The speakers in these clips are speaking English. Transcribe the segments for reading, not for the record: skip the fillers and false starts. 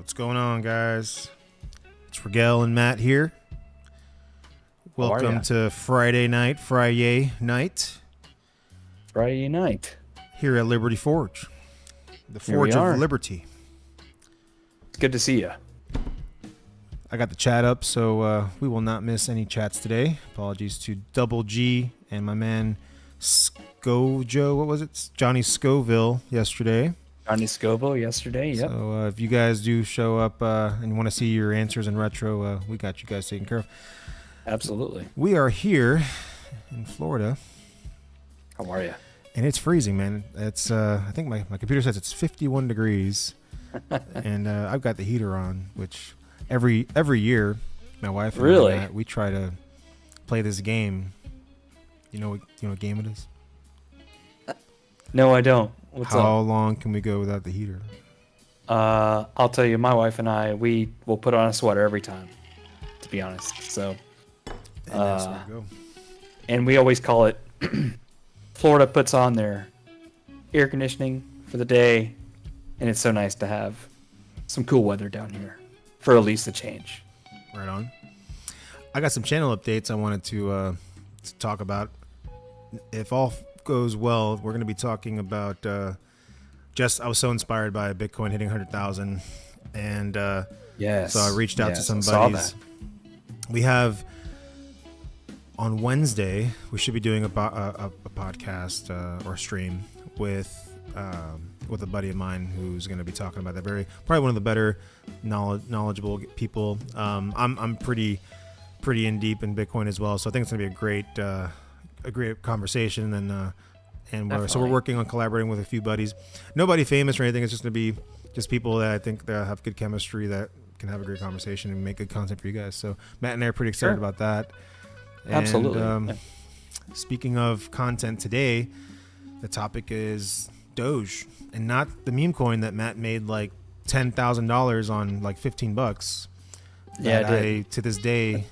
What's going on, guys? It's Rigel and Matt here. Welcome to Friday night here at Liberty Forge, the Forge of Liberty. It's good to see you. I got the chat up, so we will not miss any chats today. Apologies to Double G and my man Scojo. What was it? Johnny Scoville yesterday. Johnny Scoville yesterday, yep. So if you guys do show up and you want to see your answers in retro, we got you guys taken care of. Absolutely. We are here in Florida. How are you? And it's freezing, man. It's I think my computer says it's 51 degrees, and I've got the heater on, which every year, my wife and I, we try to play this game. You know what game it is? No, I don't. What's How up? long can we go without the heater? I'll tell you, my wife and I, we will put on a sweater every time, to be honest. So, and we always call it Florida puts on their air conditioning for the day, and it's so nice to have some cool weather down here for at least a change. Right on. I got some channel updates I wanted to talk about. If all goes well, we're going to be talking about I was so inspired by Bitcoin hitting 100,000, and yes, so I reached out to some buddies. We have on Wednesday, we should be doing a podcast or stream with a buddy of mine who's going to be talking about that. Probably one of the better knowledgeable people. I'm pretty in deep in Bitcoin as well, so I think it's going to be a great conversation. And we're working on collaborating with a few buddies. Nobody famous or anything. It's just going to be just people that I think that have good chemistry that can have a great conversation and make good content for you guys. So Matt and I are pretty excited about that. And, absolutely. Speaking of content today, the topic is DOGE, and not the meme coin that Matt made like $10,000 on like $15. Yeah, I to this day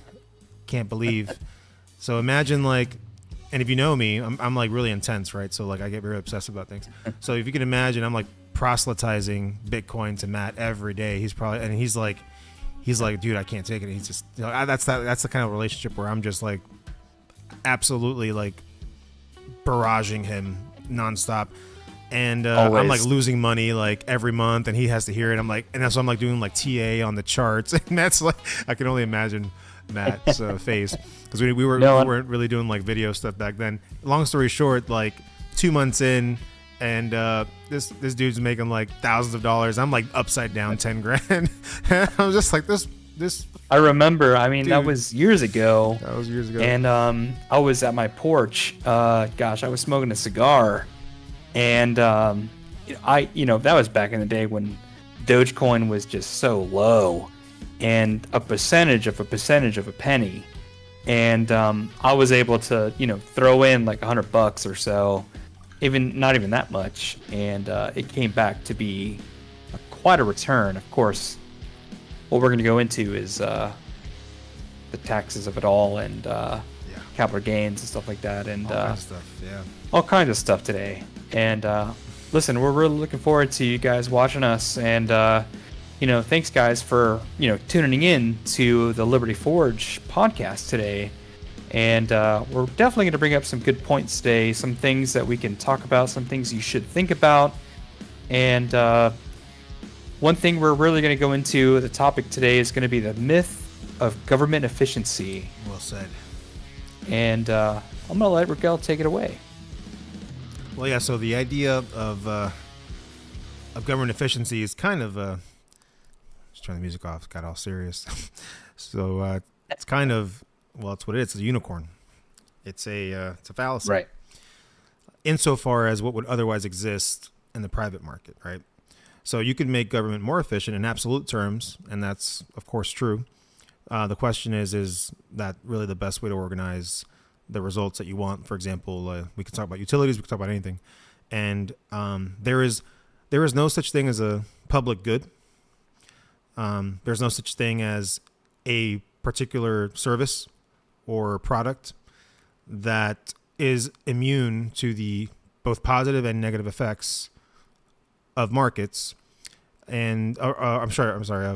can't believe. So imagine and if you know me, I'm like really intense, right? So like I get very obsessed about things. So if you can imagine, I'm like proselytizing Bitcoin to Matt every day. He's like, dude, I can't take it. He's just, that's the kind of relationship where I'm just like absolutely like barraging him nonstop. And I'm like losing money like every month, and he has to hear it. I'm like doing like TA on the charts, and that's like I can only imagine Matt's face, because we weren't really doing like video stuff back then. Long story short, like 2 months in, and this dude's making like thousands of dollars. I'm like upside down 10 grand. I was just like this. I remember. I mean, dude, that was years ago. And I was at my porch. I was smoking a cigar, and that was back in the day when Dogecoin was just so low, and a percentage of a penny. And I was able to, throw in like $100 or so, not even that much, and it came back to be quite a return. Of course, what we're going to go into is the taxes of it all, and capital gains and stuff like that, and all kinds of stuff today. And listen, we're really looking forward to you guys watching us, and thanks guys for tuning in to the Liberty Forge podcast today. And we're definitely going to bring up some good points today, some things that we can talk about, some things you should think about. And one thing we're really going to go into, the topic today, is going to be the myth of government efficiency. Well said. And I'm going to let Raquel take it away. Well, yeah, so the idea of government efficiency is kind of just turn the music off, got all serious. So it's kind of, it's what it is. It's a unicorn. It's a fallacy. Right. Insofar as what would otherwise exist in the private market, right? So you could make government more efficient in absolute terms, and that's of course true. The question is that really the best way to organize the results that you want? For example, we could talk about utilities, we could talk about anything, and there is no such thing as a public good. There's no such thing as a particular service or product that is immune to the both positive and negative effects of markets. and I'm sorry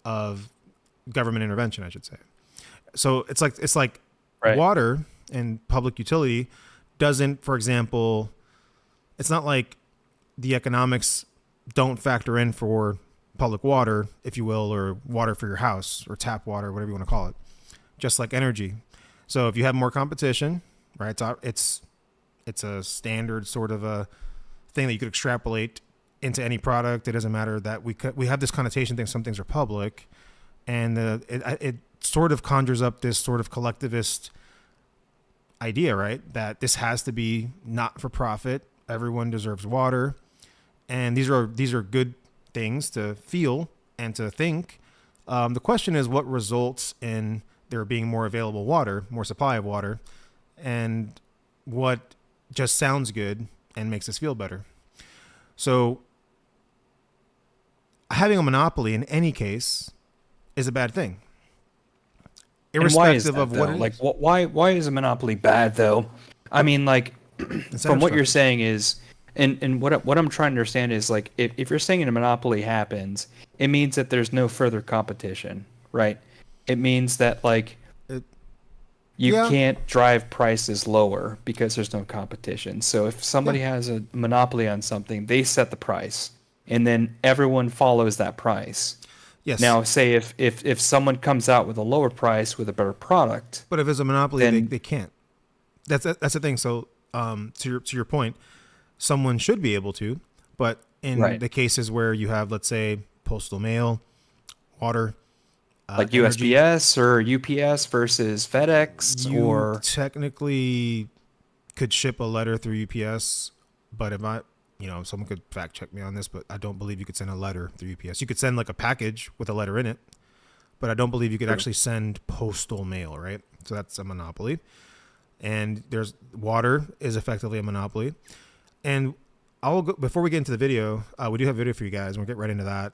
of government intervention, I should say. So it's like Right. water and public utility doesn't, for example, it's not like the economics don't factor in for public water, if you will, or water for your house or tap water, whatever you want to call it, just like energy. So if you have more competition, right, it's a standard sort of a thing that you could extrapolate into any product. It doesn't matter that we have this connotation thing. Some things are public, and it sort of conjures up this sort of collectivist idea, right? That this has to be not for profit. Everyone deserves water, and these are good things to feel and to think. The question is what results in there being more available water, more supply of water, and what just sounds good and makes us feel better. So having a monopoly in any case is a bad thing, irrespective of what it like is. why is a monopoly bad though? I mean, like from what you're saying is, and what I'm trying to understand is, like, if you're saying a monopoly happens, it means that there's no further competition, right? It means that, like, you Yeah. can't drive prices lower because there's no competition. So if somebody has a monopoly on something, they set the price, and then everyone follows that price. Yes. Now, say if someone comes out with a lower price with a better product, But if it's a monopoly, then they can't. That's the thing. So, to your point, someone should be able to, but in Right. the cases where you have, let's say, postal mail, water, like energy, USPS or UPS versus FedEx, you or technically could ship a letter through UPS, but someone could fact check me on this, but I don't believe you could send a letter through UPS. You could send like a package with a letter in it, but I don't believe you could actually send postal mail, right? So that's a monopoly. And there's water is effectively a monopoly. And I'll go, before we get into the video, we do have a video for you guys, and we'll get right into that.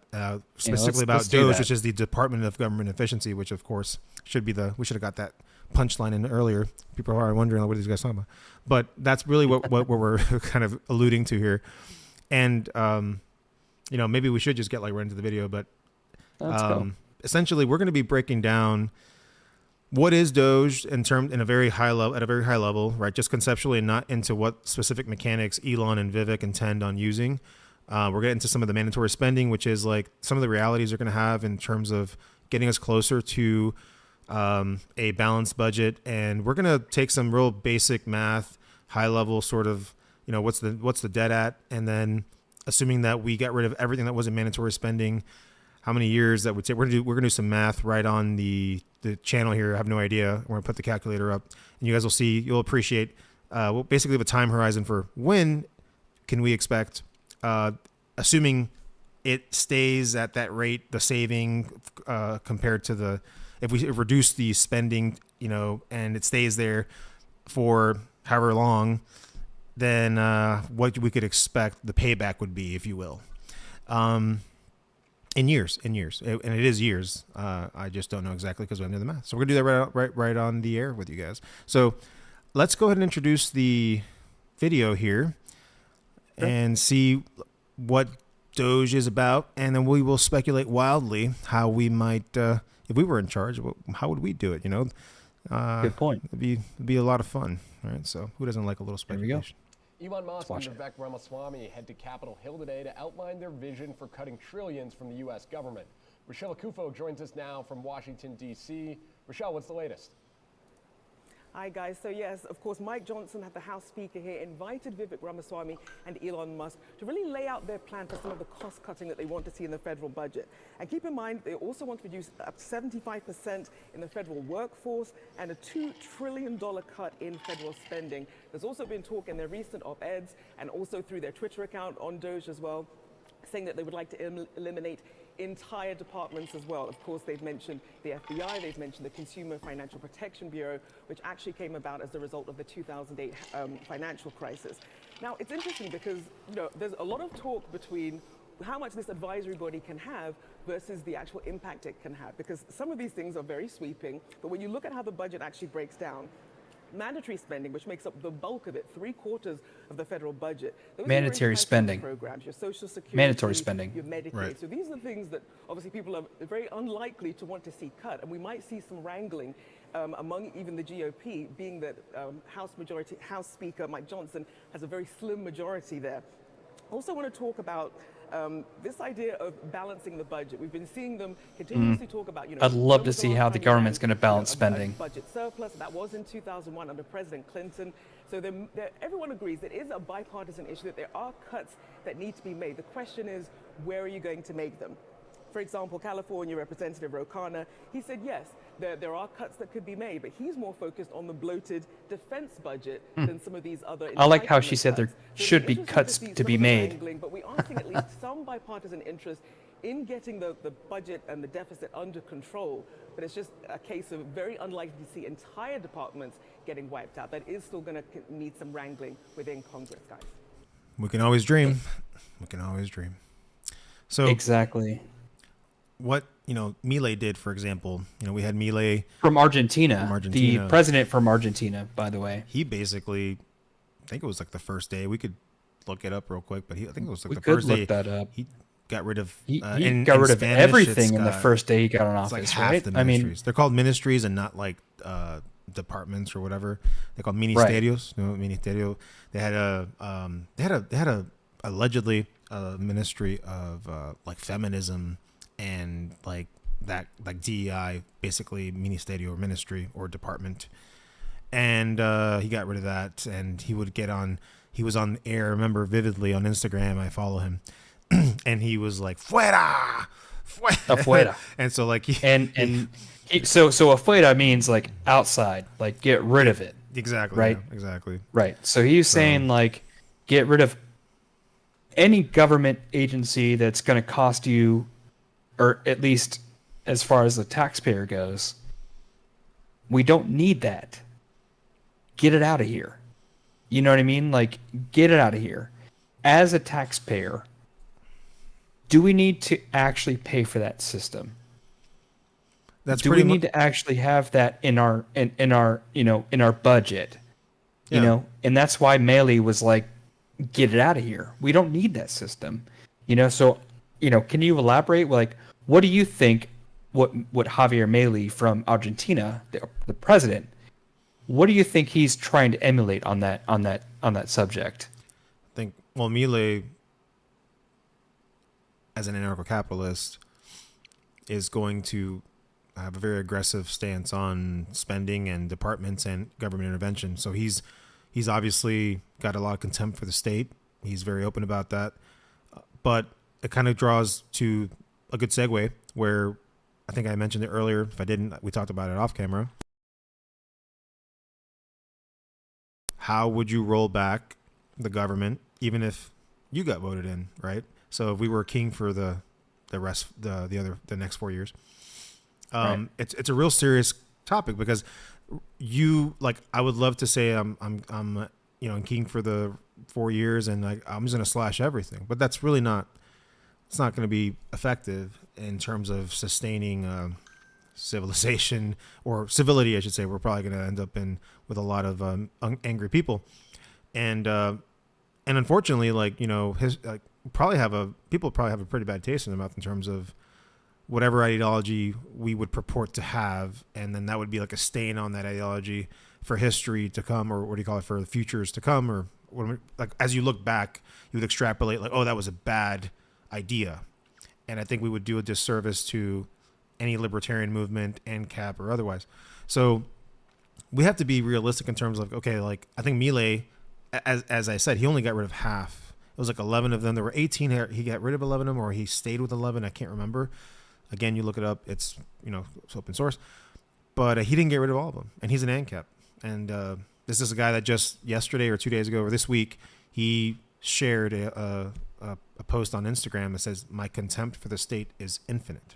Specifically let's about do DOGE, that. which is the Department of Government Efficiency, which of course we should have got that punchline in earlier. People are wondering, like, what are these guys talking about? But that's really what we're kind of alluding to here. And maybe we should just get right into the video. But let's go. essentially, we're going to be breaking down what is DOGE at a very high level, right? Just conceptually, and not into what specific mechanics Elon and Vivek intend on using. We're getting into some of the mandatory spending, which is like some of the realities they're going to have in terms of getting us closer to a balanced budget. And we're going to take some real basic math, high level sort of, what's the debt at, and then assuming that we get rid of everything that wasn't mandatory spending, how many years that would take. We're gonna do some math right on the channel here. I have no idea. We're gonna put the calculator up, and you guys will see. You'll appreciate. We'll basically have a time horizon for when can we expect, assuming it stays at that rate, the saving compared to if we reduce the spending, and it stays there for however long, then what we could expect the payback would be, if you will. In years, and it is years. I just don't know exactly because we haven't done the math. So we're gonna do that right on the air with you guys. So let's go ahead and introduce the video here and see what DOGE is about, and then we will speculate wildly how we might, if we were in charge, how would we do it? Good point. It'd be a lot of fun, right? So who doesn't like a little speculation? Elon Musk and watch it. Vivek Ramaswamy head to Capitol Hill today to outline their vision for cutting trillions from the U.S. government. Rochelle Akufo joins us now from Washington, D.C. Rochelle, what's the latest? Hi, guys. So, yes, of course, Mike Johnson, the House Speaker here, invited Vivek Ramaswamy and Elon Musk to really lay out their plan for some of the cost cutting that they want to see in the federal budget. And keep in mind, they also want to reduce up to 75% in the federal workforce and a $2 trillion cut in federal spending. There's also been talk in their recent op-eds and also through their Twitter account on DOGE as well, saying that they would like to eliminate entire departments as well. Of course, they've mentioned the FBI, they've mentioned the Consumer Financial Protection Bureau, which actually came about as a result of the 2008 financial crisis. Now, it's interesting because there's a lot of talk between how much this advisory body can have versus the actual impact it can have, because some of these things are very sweeping, but when you look at how the budget actually breaks down, mandatory spending, which makes up the bulk of it, 3/4 of the federal budget. Those are Mandatory your entitlement spending. programs, your Social Security, Mandatory spending. your Medicaid. Right. So these are things that obviously people are very unlikely to want to see cut, and we might see some wrangling among even the GOP, being that House Speaker Mike Johnson has a very slim majority there. Also want to talk about this idea of balancing the budget. We've been seeing them continuously talk about, I'd love to see how the government's going to balance spending. A budget surplus. That was in 2001 under President Clinton. So everyone agrees that it is a bipartisan issue, that there are cuts that need to be made. The question is, where are you going to make them? For example, California Representative Ro Khanna, he said, yes, there are cuts that could be made, but he's more focused on the bloated defense budget than some of these other. I like how she entitlement said there cuts. should be it'll interesting cuts see to some be of the made. wrangling, but we are seeing at least some bipartisan interest in getting the budget and the deficit under control. But it's just a case of very unlikely to see entire departments getting wiped out. That is still going to need some wrangling within Congress, guys. We can always dream. We can always dream. So Exactly. what, Milei did, for example, we had Milei. From Argentina. From Argentina. The president from Argentina, by the way. He basically, I think it was like the first day. We could look it up real quick, but I think it was like We the could first look day. that up. He got rid of. He in got rid of Spanish, everything it's in the got- first day he got in It's office, like half right? the I ministries. mean, They're called ministries and not like departments or whatever. They're called ministerios. Ministerio. They had a allegedly a ministry of like feminism and like DEI, basically ministerio or ministry or department. And he got rid of that, and he would get on. He was on air. I remember vividly on Instagram. I follow him, and he was like "fuera, afuera. and so like So afuera means like outside, like get rid of it. exactly Right. yeah, exactly. Right. So he's saying like get rid of any government agency that's going to cost you, or at least as far as the taxpayer goes, we don't need that. Get it out of here. You know what I mean? Like, get it out of here. As a taxpayer, do we need to actually pay for that system? That's Do we need to actually have that in our in our budget? You Yeah. know, and that's why Melee was like, get it out of here. We don't need that system. So can you elaborate? Like, what do you think? What Javier Milei from Argentina, the president, what do you think he's trying to emulate on that subject? I think Milei, as an anarcho-capitalist, is going to have a very aggressive stance on spending and departments and government intervention. So he's obviously got a lot of contempt for the state. He's very open about that. But it kind of draws to a good segue where I think I mentioned it earlier. If I didn't, we talked about it off camera. How would you roll back the government, even if you got voted in, right? So if we were king for the next 4 years, Right. it's a real serious topic because I would love to say I'm king for the 4 years and I'm just gonna slash everything, but that's really not. It's not going to be effective in terms of sustaining civilization or civility, I should say. We're probably going to end up with a lot of angry people, and unfortunately, people probably have a pretty bad taste in their mouth in terms of whatever ideology we would purport to have, and then that would be like a stain on that ideology for history to come, or what do you call it, for the futures to come, or as you look back, you would extrapolate like, oh, that was a bad idea. And I think we would do a disservice to any libertarian movement, ANCAP or otherwise. So we have to be realistic in terms of, okay, like I think Milei, as I said, he only got rid of half. It was like 11 of them. There were 18. He got rid of 11 of them, or he stayed with 11. I can't remember. Again, you look it up. It's it's open source. But he didn't get rid of all of them. And he's an ANCAP. And this is a guy that just yesterday or 2 days ago or this week, he shared a post on Instagram that says, "My contempt for the state is infinite."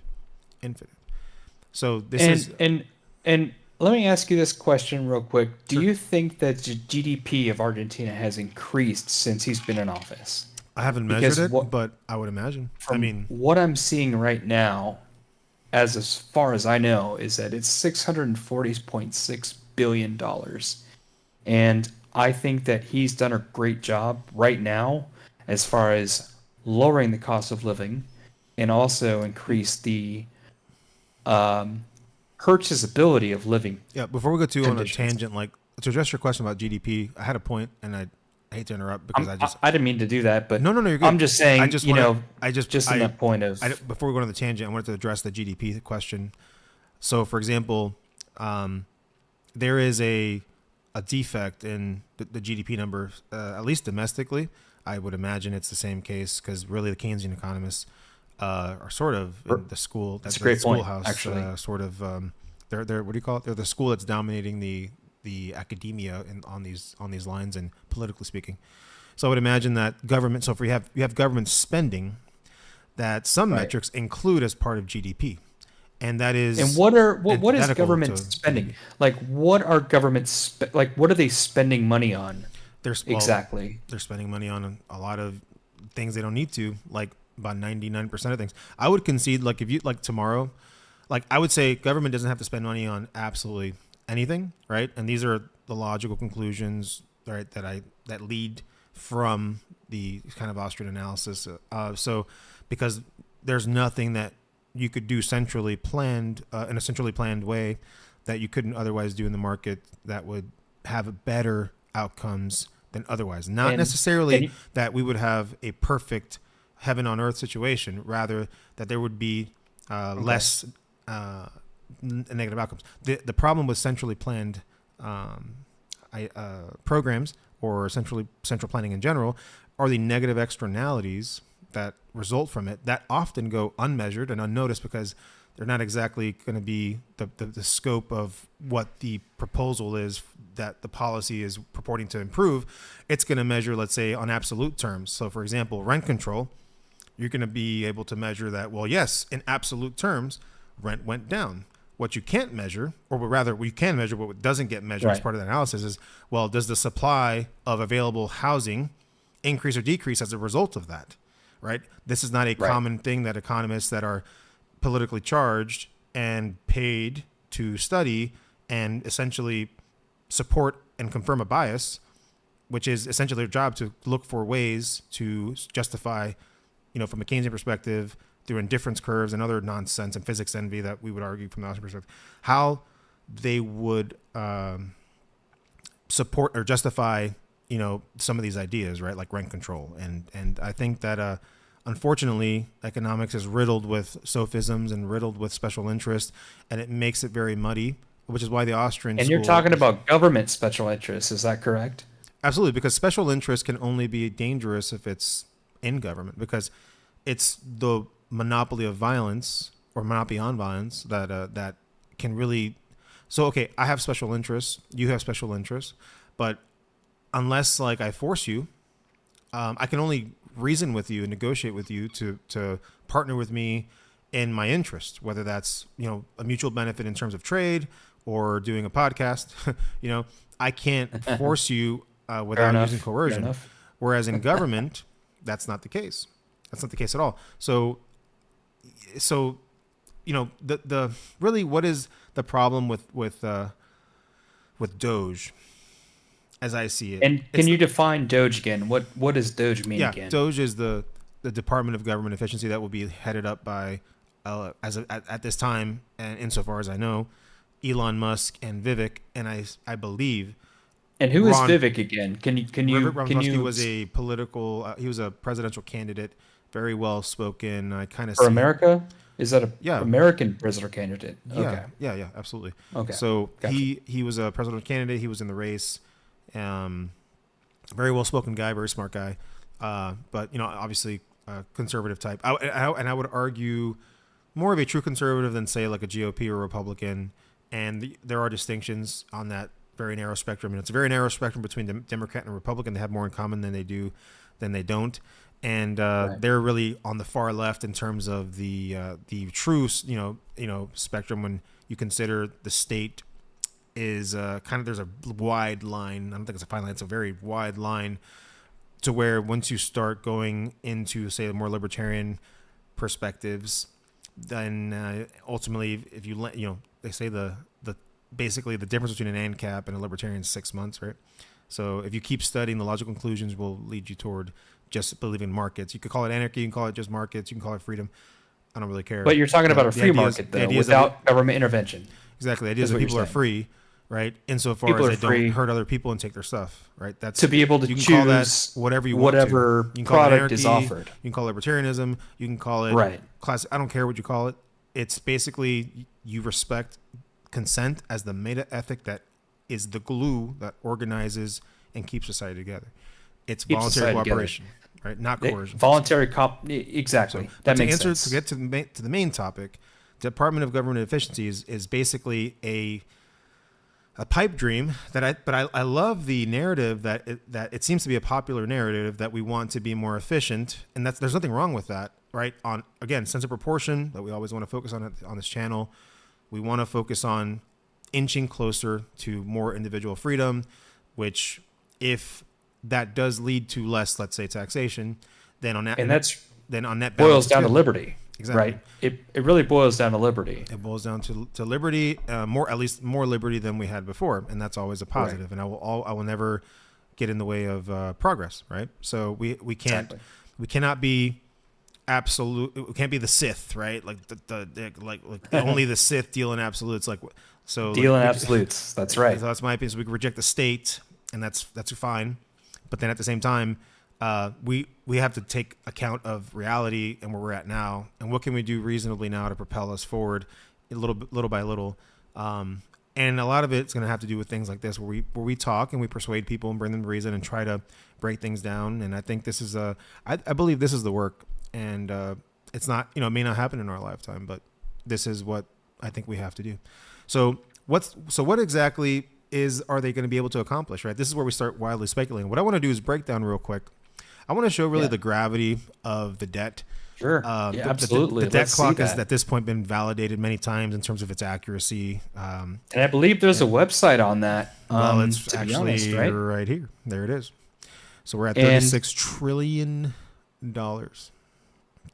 So and let me ask you this question real quick. Do you think that the GDP of Argentina has increased since he's been in office? I haven't measured it, but I would imagine. What I'm seeing right now, as far as I know, is that it's $640.6 billion And I think that he's done a great job right now as far as lowering the cost of living and also increase the purchasability of living. Yeah, before we go to on a conditions. tangent, like to address your question about GDP, I had a point, and I hate to interrupt because I didn't mean to do that, but no, you're good. I'm just saying, I just you wanna, know, I just in that point of, before we go to the tangent, I wanted to address the GDP question. So, for example, there is a defect in the GDP number, at least domestically. I would imagine it's the same case because really the Keynesian economists are sort of in the school. That's a great point, schoolhouse, actually. sort of. They're what do you call it? They're the school that's dominating the academia on these lines and politically speaking. So I would imagine that government. So if you have government spending, that some Right. metrics include as part of GDP, and that is. And what is antithetical government to spending? GDP. Like, what are governments like? What are they spending money on? Exactly. They're spending money on a lot of things they don't need to, like about 99% of things. I would concede, like if you like tomorrow, like I would say government doesn't have to spend money on absolutely anything, right? And these are the logical conclusions, right, that lead from the kind of Austrian analysis. So because there's nothing that you could do centrally planned in a centrally planned way that you couldn't otherwise do in the market that would have better outcomes than otherwise. Not necessarily that we would have a perfect heaven on earth situation, rather that there would be less negative outcomes. The problem with centrally planned programs or central planning in general are the negative externalities that result from it that often go unmeasured and unnoticed because they're not exactly going to be the scope of what the proposal is that the policy is purporting to improve. It's going to measure, let's say, on absolute terms. So, for example, rent control, you're going to be able to measure that, well, yes, in absolute terms, rent went down. What you can't measure, or rather, we can measure, but what doesn't get measured as part of the analysis is, well, does the supply of available housing increase or decrease as a result of that, right? This is not a common thing that economists that are politically charged and paid to study and essentially support and confirm a bias, which is essentially their job to look for ways to justify, from a Keynesian perspective, through indifference curves and other nonsense and physics envy that we would argue from the Austrian perspective, how they would support or justify, some of these ideas, right? Like rent control. And I think that, unfortunately, economics is riddled with sophisms and riddled with special interest, and it makes it very muddy, which is why the Austrian And you're talking about government special interests, is that correct? Absolutely, because special interest can only be dangerous if it's in government, because it's the monopoly of violence or monopoly on violence that can really. So, okay, I have special interests, you have special interests, but unless I force you, I can only reason with you and negotiate with you to partner with me in my interest, whether that's, a mutual benefit in terms of trade or doing a podcast. I can't force you without using coercion. Whereas in government, that's not the case. That's not the case at all. So the really, what is the problem with DOGE? As I see it. And can you define DOGE again? What does DOGE mean again? DOGE is the Department of Government Efficiency that will be headed up by, at this time, and insofar as I know, Elon Musk and Vivek, and I believe. And who is Vivek again? Can you? Vivek was a political. He was a presidential candidate, very well spoken. I kind of for America. Is that American presidential candidate? Yeah, okay. Yeah, absolutely. Okay. So gotcha. he was a presidential candidate. He was in the race. Very well-spoken guy, very smart guy, but obviously conservative type. I would argue more of a true conservative than say like a GOP or Republican. And there are distinctions on that very narrow spectrum, and it's a very narrow spectrum between Democrat and Republican. They have more in common than they don't. And they're really on the far left in terms of the true spectrum when you consider the state is kind of, there's a wide line. I don't think it's a fine line. It's a very wide line to where once you start going into, say, the more libertarian perspectives, then ultimately, if you let, they say the basically the difference between an ANCAP and a libertarian is 6 months, right? So if you keep studying, the logical conclusions will lead you toward just believing in markets. You could call it anarchy, you can call it just markets, you can call it freedom. I don't really care. But you're talking about a The free idea is- market, the though, idea is without government intervention. Exactly. The idea is That's that what you're people are saying. free, right? Insofar People as are they free don't hurt other people and take their stuff, right? That's to be able to you can call that choose whatever you want to. whatever You can call it product is anarchy, offered. You can call it libertarianism. You can call it Right. class. I don't care what you call it. It's basically you respect consent as the meta ethic that is the glue that organizes and keeps society together. It's Keeps voluntary society together. cooperation, right? Not coercion. Voluntary exactly. But That to makes answer sense. to get to the main topic, Department of Government Efficiency is basically a pipe dream I love the narrative that it seems to be a popular narrative that we want to be more efficient, and there's nothing wrong with that, right? On again, sense of proportion that we always want to focus on this channel. We want to focus on inching closer to more individual freedom, which if that does lead to less, let's say, taxation, then on that on net boils balance, down to good. liberty. Exactly. Right. It really boils down to liberty. It boils down to liberty, at least more liberty than we had before, and that's always a positive. And I will never get in the way of progress, right? So we can't Exactly. we cannot be absolute. We can't be the Sith, right? Like like only the Sith deal in absolutes. Like so Deal in like, absolutes. That's right. So that's my opinion. So we can reject the state, and that's fine. But then at the same time, we have to take account of reality and where we're at now, and what can we do reasonably now to propel us forward, little by little. And a lot of it's going to have to do with things like this, where we talk and we persuade people and bring them to reason and try to break things down. And I think this is I believe this is the work, and it's not, it may not happen in our lifetime, but this is what I think we have to do. So what exactly are they going to be able to accomplish, right? This is where we start wildly speculating. What I want to do is break down real quick. I want to show really the gravity of the debt. Sure. Absolutely. The debt Let's clock see has that. at this point been validated many times in terms of its accuracy. And I believe there's a website on that. Well, it's to be actually honest, right? right here. There it is. So we're at And- $36 trillion.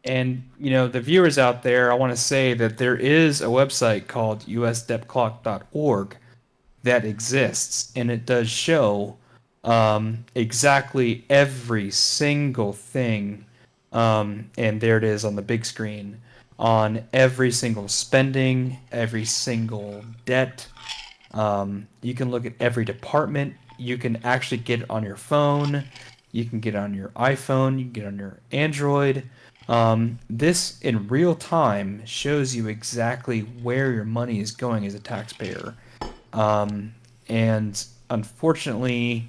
And, the viewers out there, I want to say that there is a website called usdebtclock.org that exists, and it does show exactly every single thing. And there it is on the big screen on every single spending, every single debt. You can look at every department. You can actually get it on your phone. You can get it on your iPhone. You can get it on your Android. This in real time shows you exactly where your money is going as a taxpayer. And unfortunately,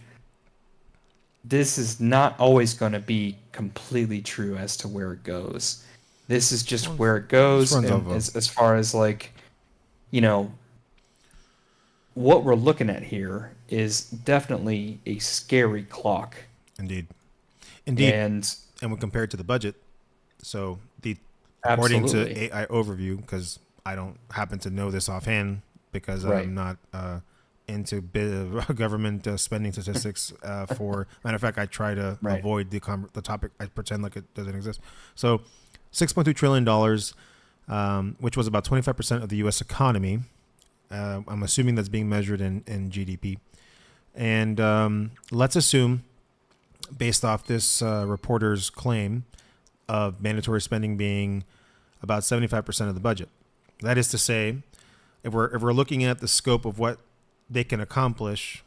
this is not always going to be completely true as to where it goes. This is just where it goes, runs and off as far as what we're looking at here is definitely a scary clock. Indeed. And when compared to the budget, so according to absolutely. AI overview, because I don't happen to know this offhand because Right. I'm not into government spending statistics. For matter of fact, I try to Right. avoid the topic. I pretend like it doesn't exist. So, $6.2 trillion, which was about 25% of the U.S. economy. I'm assuming that's being measured in GDP. And let's assume, based off this reporter's claim of mandatory spending being about 75% of the budget. That is to say, if we're looking at the scope of what they can accomplish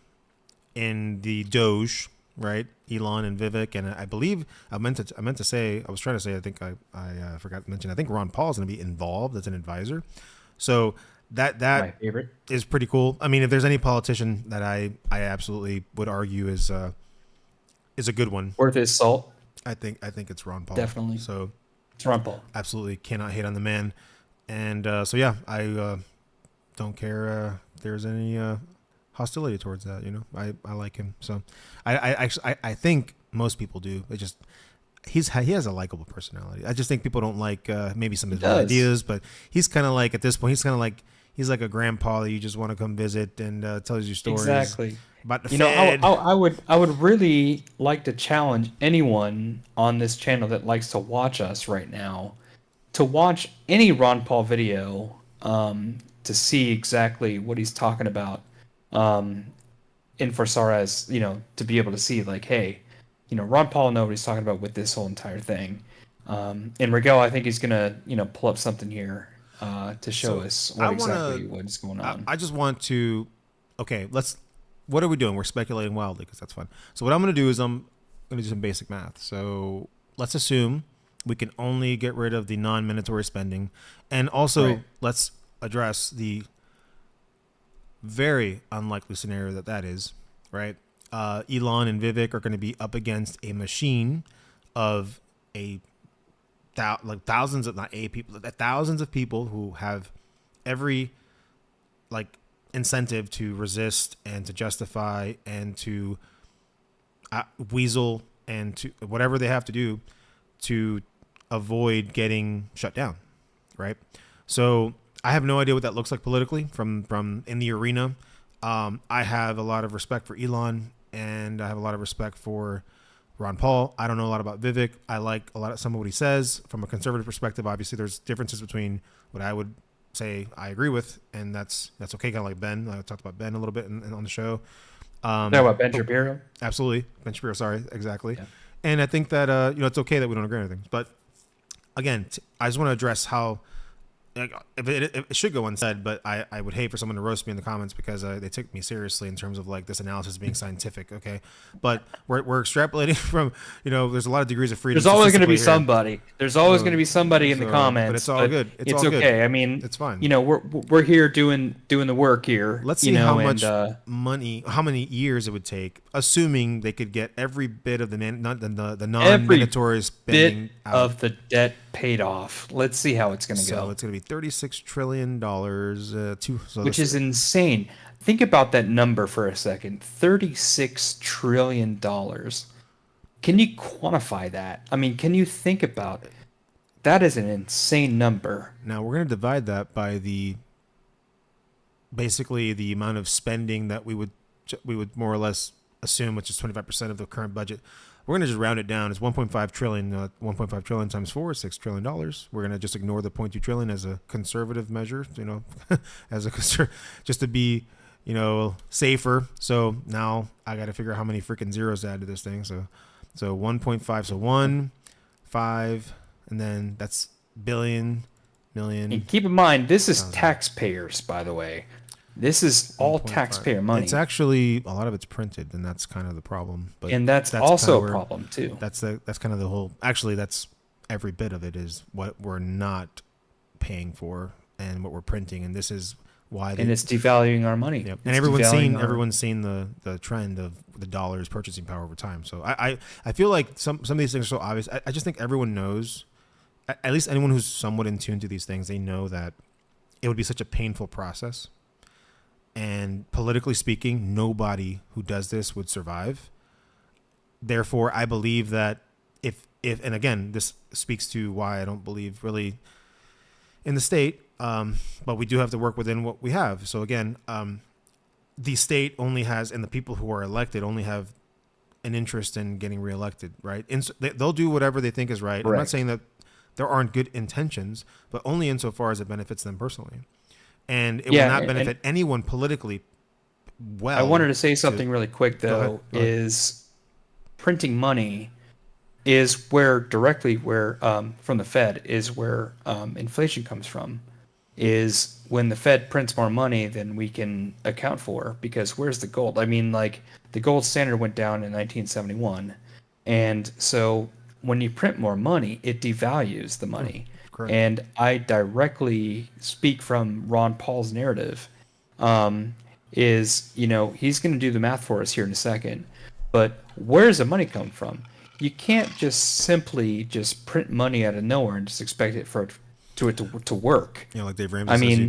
in the DOGE, right? Elon and Vivek, and I believe I was trying to say, I think I forgot to mention, I think Ron Paul is going to be involved as an advisor. So that My favorite. is pretty cool. I mean, if there's any politician that I absolutely would argue is a good one, Worth his salt. I think it's Ron Paul. Definitely. So It's Ron Paul. absolutely cannot hate on the man. And so yeah, I don't care if there's any hostility towards that. I like him. So I think most people do. It just he has a likable personality. I just think people don't like maybe some of his ideas, but he's kind of like, at this point, he's like a grandpa that you just want to come visit and tells you stories. Exactly. About the You know, Fed. I would really like to challenge anyone on this channel that likes to watch us right now to watch any Ron Paul video to see exactly what he's talking about. And for Suarez, to be able to see like, hey, Ron Paul know what he's talking about with this whole entire thing. And Rigel, I think he's gonna, pull up something here to show us what's going on. I just want to, okay, what are we doing? We're speculating wildly because that's fun. So what I'm going to do is I'm going to do some basic math. So let's assume we can only get rid of the non-mandatory spending. And also let's address the very unlikely scenario that is, right? Elon and Vivek are going to be up against a machine of thousands of people who have every incentive to resist and to justify and to weasel and to whatever they have to do to avoid getting shut down, right? So I have no idea what that looks like politically from in the arena. I have a lot of respect for Elon and I have a lot of respect for Ron Paul. I don't know a lot about Vivek. I like some of what he says from a conservative perspective. Obviously, there's differences between what I would say I agree with, and that's okay. Kind of like Ben. I talked about Ben a little bit on the show. Talk about Ben Shapiro. Absolutely, Ben Shapiro. Sorry, exactly. Yeah. And I think that it's okay that we don't agree on anything. But again, I just want to address how it should go unsaid, but I would hate for someone to roast me in the comments because they took me seriously in terms of this analysis being scientific. Okay, but we're extrapolating from there's a lot of degrees of freedom. There's always going to be somebody. There's always going to be somebody in the comments. But it's all good. It's all okay. Good. I mean, it's fine. We're here doing the work here. Let's see how much money, how many years it would take, assuming they could get every bit of the non-mandatory spending out of the debt paid off. Let's see how it's going to go. So it's going to be $36 trillion, which is insane. Think about that number for a second. $36 trillion. Can you quantify that? I mean, can you think about it? That is an insane number. Now we're going to divide that by basically the amount of spending that we would more or less assume, which is 25% of the current budget. We're going to just round it down. It's 1.5 trillion. 1.5 trillion times 4 is $6 trillion. We're going to just ignore the 0.2 trillion as a conservative measure, just to be, safer. So now I got to figure out how many freaking zeros to add to this thing. So 1.5. So 1, 5, and then that's billion, million. And keep in mind, this is taxpayers, by the way. This is all taxpayer money. It's actually a lot of it's printed, and that's kind of the problem. But and that's also a problem too. That's kind of the whole. Actually, that's every bit of it is what we're not paying for and what we're printing, and this is why. And it's devaluing our money. Yep. And everyone's seen the trend of the dollar's purchasing power over time. So I feel like some of these things are so obvious. I just think everyone knows. At least anyone who's somewhat in tune to these things, they know that it would be such a painful process. And politically speaking, nobody who does this would survive. Therefore, I believe that if and again, this speaks to why I don't believe really in the state, but we do have to work within what we have. So again, the state only has, and the people who are elected only have an interest in getting reelected, right? They'll do whatever they think is right. Correct. I'm not saying that there aren't good intentions, but only insofar as it benefits them personally. And it will not benefit anyone politically well. I wanted to say something really quick, though, Go ahead. Is printing money is directly where from the Fed is where inflation comes from. Is when the Fed prints more money than we can account for, because where's the gold? I mean, the gold standard went down in 1971. And so when you print more money, it devalues the money. Correct. And I directly speak from Ron Paul's narrative. He's going to do the math for us here in a second. But where does the money come from? You can't just simply just print money out of nowhere and just expect it to work. Like Dave Ramsey says, you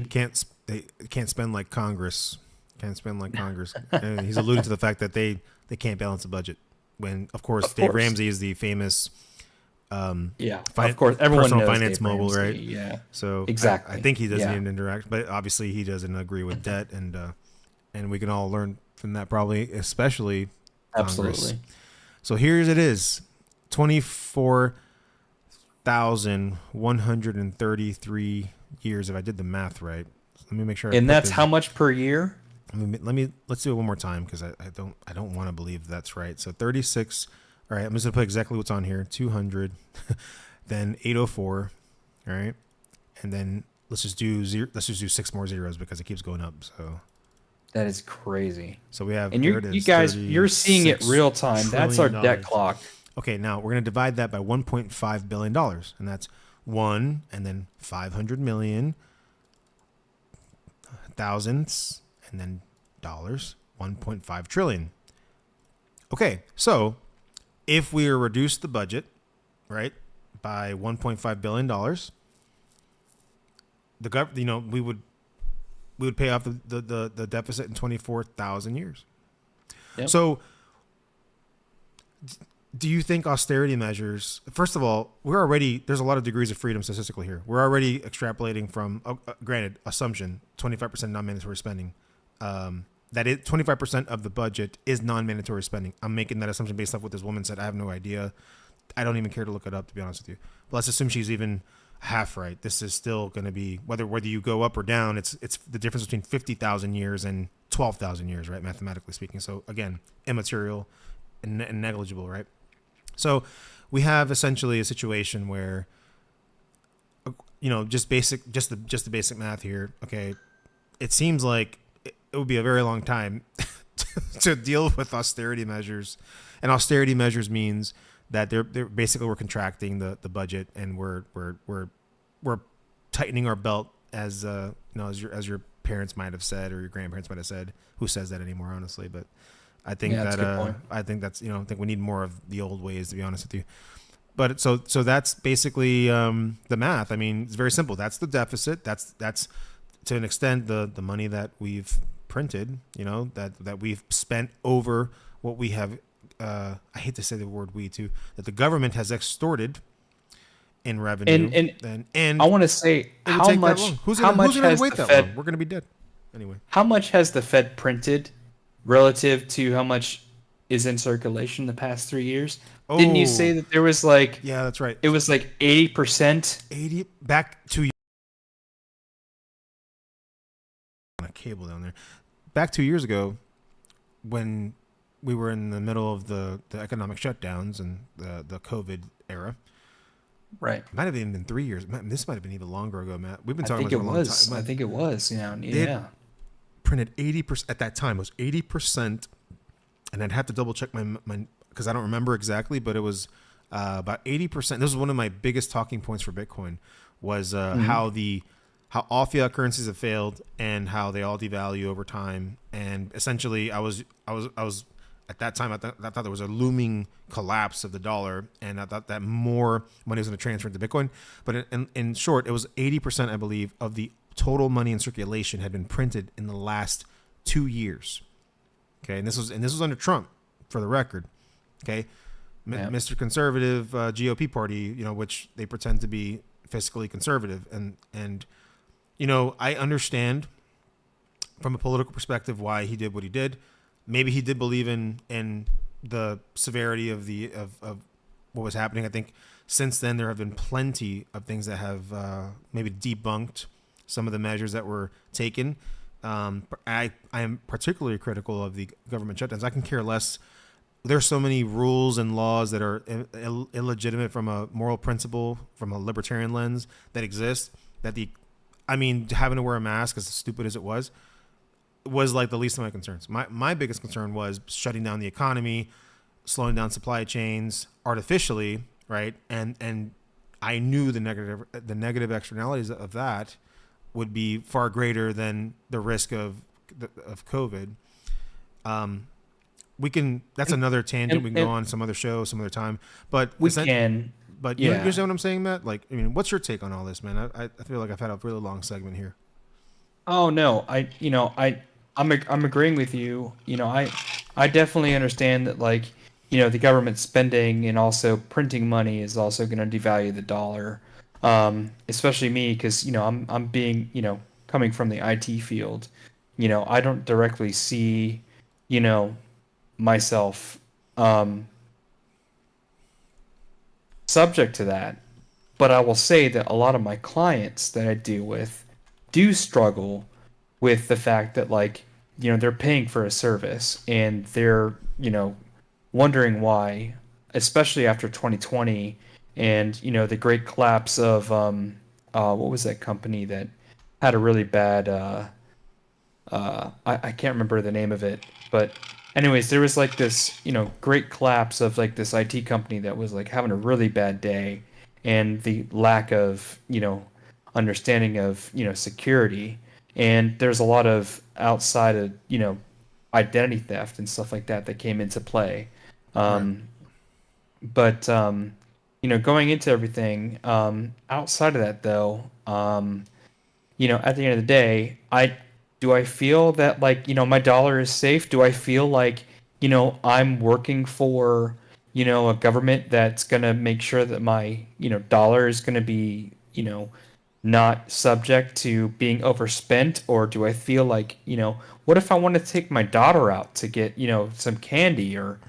can't spend like Congress. Can't spend like Congress. And he's alluding to the fact that they can't balance a budget. When of course Dave Ramsey is the famous. Of course, everyone personal knows finance Dave mogul, Ramsey, right? Yeah. So exactly, I think he doesn't even interact, but obviously he doesn't agree with debt, and we can all learn from that, probably, especially Congress. Absolutely. So here's it is, 24,133 years, if I did the math right, Let me make sure. And that's how much per year? Let's do it one more time because I don't want to believe that's right. So 36. All right, I'm just gonna put exactly what's on here. 200, then 804. All right, and then let's just do 6 more zeros because it keeps going up. So that is crazy. So we have, and you guys, you're seeing it real time. That's our debt clock. Okay, now we're gonna divide that by 1.5 billion dollars, and that's 1 and then 500 million thousands and then dollars, 1.5 trillion. Okay, so if we reduce the budget, right, by 1.5 billion dollars, we would pay off the deficit in 24,000 years. Yep. So do you think austerity measures, first of all, there's a lot of degrees of freedom statistically here. We're already extrapolating from, granted, assumption, 25% non-mandatory spending. That 25% of the budget is non-mandatory spending. I'm making that assumption based off what this woman said. I have no idea. I don't even care to look it up, to be honest with you. But let's assume she's even half right. This is still going to be, whether you go up or down, it's the difference between 50,000 years and 12,000 years, right? Mathematically speaking. So again, immaterial and negligible, right? So we have essentially a situation where, just the basic math here. Okay. It seems like it would be a very long time to deal with austerity measures, and austerity measures means that they're basically, we're contracting the budget, and we're tightening our belt, as your parents might have said, or your grandparents might have said. Who says that anymore, honestly? But I think I think we need more of the old ways, to be honest with you. But so that's basically the math. I mean, it's very simple. That's the deficit. That's to an extent the money that we've printed, that we've spent over what we have. I hate to say the word "we" too. That the government has extorted in revenue. And I want to say, how much? Who's how much gonna has wait the that Fed? long? We're gonna be dead anyway. How much has the Fed printed relative to how much is in circulation the past 3 years? Didn't you say that there was like? Yeah, that's right. It was like 80%. 80 back to on a cable down there. Back 2 years ago, when we were in the middle of the economic shutdowns and the COVID era. Right. It might have even been 3 years. This might have been even longer ago, Matt. We've been talking about it for a long time. I think it was. Yeah. Printed 80% at that time. It was 80%, and I'd have to double check my because I don't remember exactly, but it was about 80%. This was one of my biggest talking points for Bitcoin, was how all fiat currencies have failed and how they all devalue over time. And essentially, I was at that time, I thought there was a looming collapse of the dollar, and I thought that more money was going to transfer into Bitcoin. But in short, it was 80%, I believe, of the total money in circulation had been printed in the last 2 years. Okay, and this was under Trump, for the record. Okay, Mr. Conservative GOP party, which they pretend to be fiscally conservative, and I understand from a political perspective why he did what he did. Maybe he did believe in the severity of what was happening. I think since then there have been plenty of things that have maybe debunked some of the measures that were taken. I am particularly critical of the government shutdowns. I can care less. There's so many rules and laws that are illegitimate from a moral principle, from a libertarian lens, that exist. Having to wear a mask, as stupid as it was like the least of my concerns. My biggest concern was shutting down the economy, slowing down supply chains artificially, right? And I knew the negative externalities of that would be far greater than the risk of COVID. That's another tangent. We can go on some other show, some other time. But we can. But you understand what I'm saying, Matt? Like, what's your take on all this, man? I feel like I've had a really long segment here. Oh no, I'm agreeing with you. I definitely understand that, like, the government spending and also printing money is also going to devalue the dollar. Especially me, because I'm being coming from the IT field. I don't directly see myself subject to that, but I will say that a lot of my clients that I deal with do struggle with the fact that, like, they're paying for a service and they're, wondering why, especially after 2020 and, the great collapse of, what was that company that had a really bad, I can't remember the name of it, but anyways, there was like this, great collapse of like this IT company that was like having a really bad day, and the lack of, understanding of, security. And there's a lot of outside of, identity theft and stuff like that that came into play. Right. But going into everything, outside of that though, at the end of the day, I feel that, like, my dollar is safe? Do I feel like, I'm working for, a government that's gonna make sure that my, dollar is gonna be, not subject to being overspent? Or do I feel like, what if I want to take my daughter out to get, some candy, or,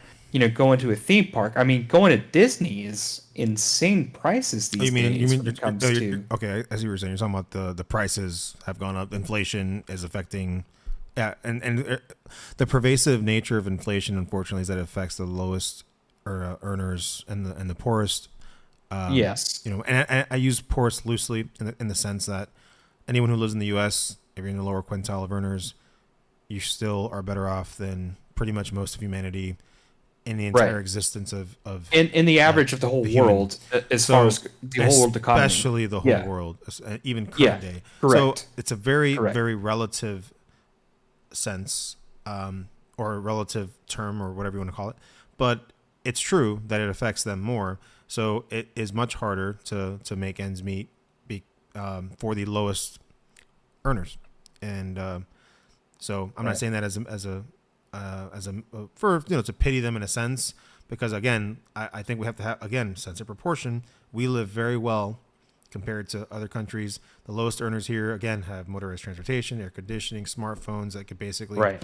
go into a theme park? I mean, going to Disney is insane prices these days when it comes to. Okay, as you were saying, you're talking about the prices have gone up. Inflation is affecting, yeah, and the pervasive nature of inflation, unfortunately, is that it affects the lowest earners and the poorest. Yes. And I use poorest loosely in the sense that anyone who lives in the U.S., if you're in the lower quintile of earners, you still are better off than pretty much most of humanity in the entire existence of in the average of the whole world, as far as the whole world economy, especially the whole world, even current day. Correct. So it's a very very relative sense, or a relative term, or whatever you want to call it. But it's true that it affects them more. So it is much harder to make ends meet for the lowest earners, and so I'm not saying that as a for to pity them in a sense, because again I think we have to have, again, sense of proportion. We live very well compared to other countries. The lowest earners here again have motorized transportation, air conditioning, smartphones that could basically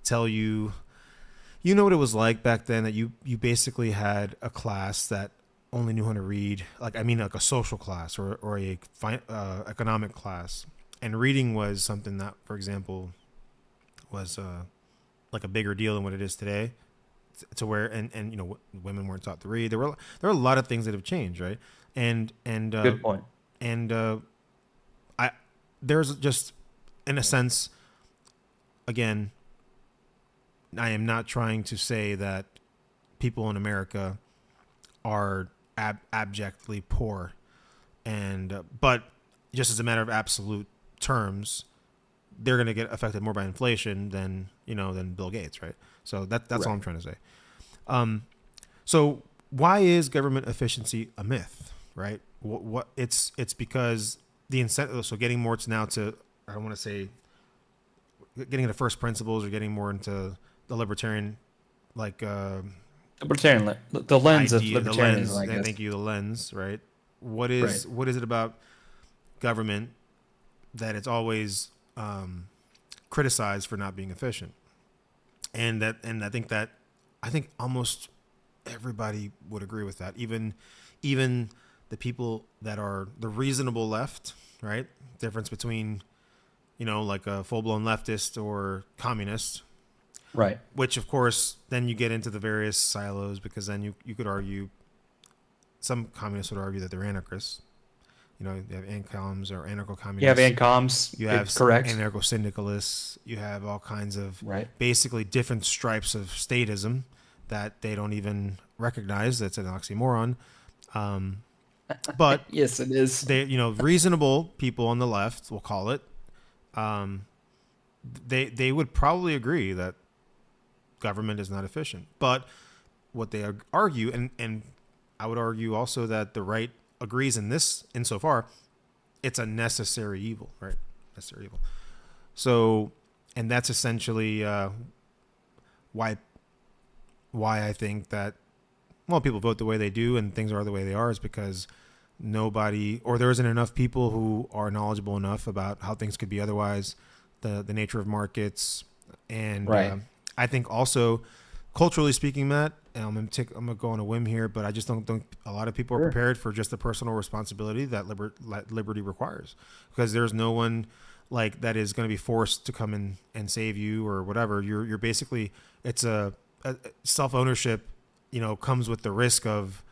tell you, what it was like back then, that you basically had a class that only knew how to read, like a social class or a economic class, and reading was something that, for example, was like a bigger deal than what it is today, to where and women weren't taught to read. There are a lot of things that have changed, right? And good point. And there's just, in a sense, again, I am not trying to say that people in America are abjectly poor, and but just as a matter of absolute terms, they're going to get affected more by inflation than Bill Gates, right? So that's all I'm trying to say. So why is government efficiency a myth, right? What it's because the incentive. So getting more to I don't want to say getting into first principles, or getting more into the libertarian, like the lens idea, of libertarianism. I guess. Thank you, the lens, right? What is it about government that it's always criticized for not being efficient, and I think almost everybody would agree with that. Even the people that are the reasonable left, right? Difference between like a full-blown leftist or communist, right? Which of course then you get into the various silos, because then you could argue, some communists would argue that they're anarchists. You have ANCOMs or anarcho-communists. You have ANCOMs. You have correct. Anarcho-syndicalists. You have all kinds of basically different stripes of statism that they don't even recognize. That's an oxymoron. But yes, it is. They, reasonable people on the left, we'll call it. They would probably agree that government is not efficient. But what they argue, and I would argue also that the right agrees insofar, it's a necessary evil, right? Necessary evil. So, and that's essentially why I think that people vote the way they do and things are the way they are, is because there isn't enough people who are knowledgeable enough about how things could be otherwise, the nature of markets, and I think also, culturally speaking, Matt, and I'm gonna go on a whim here, but I just don't think a lot of people are prepared for just the personal responsibility that liberty requires, because there's no one like that is going to be forced to come in and save you or whatever. You're basically, it's a self-ownership, comes with the risk of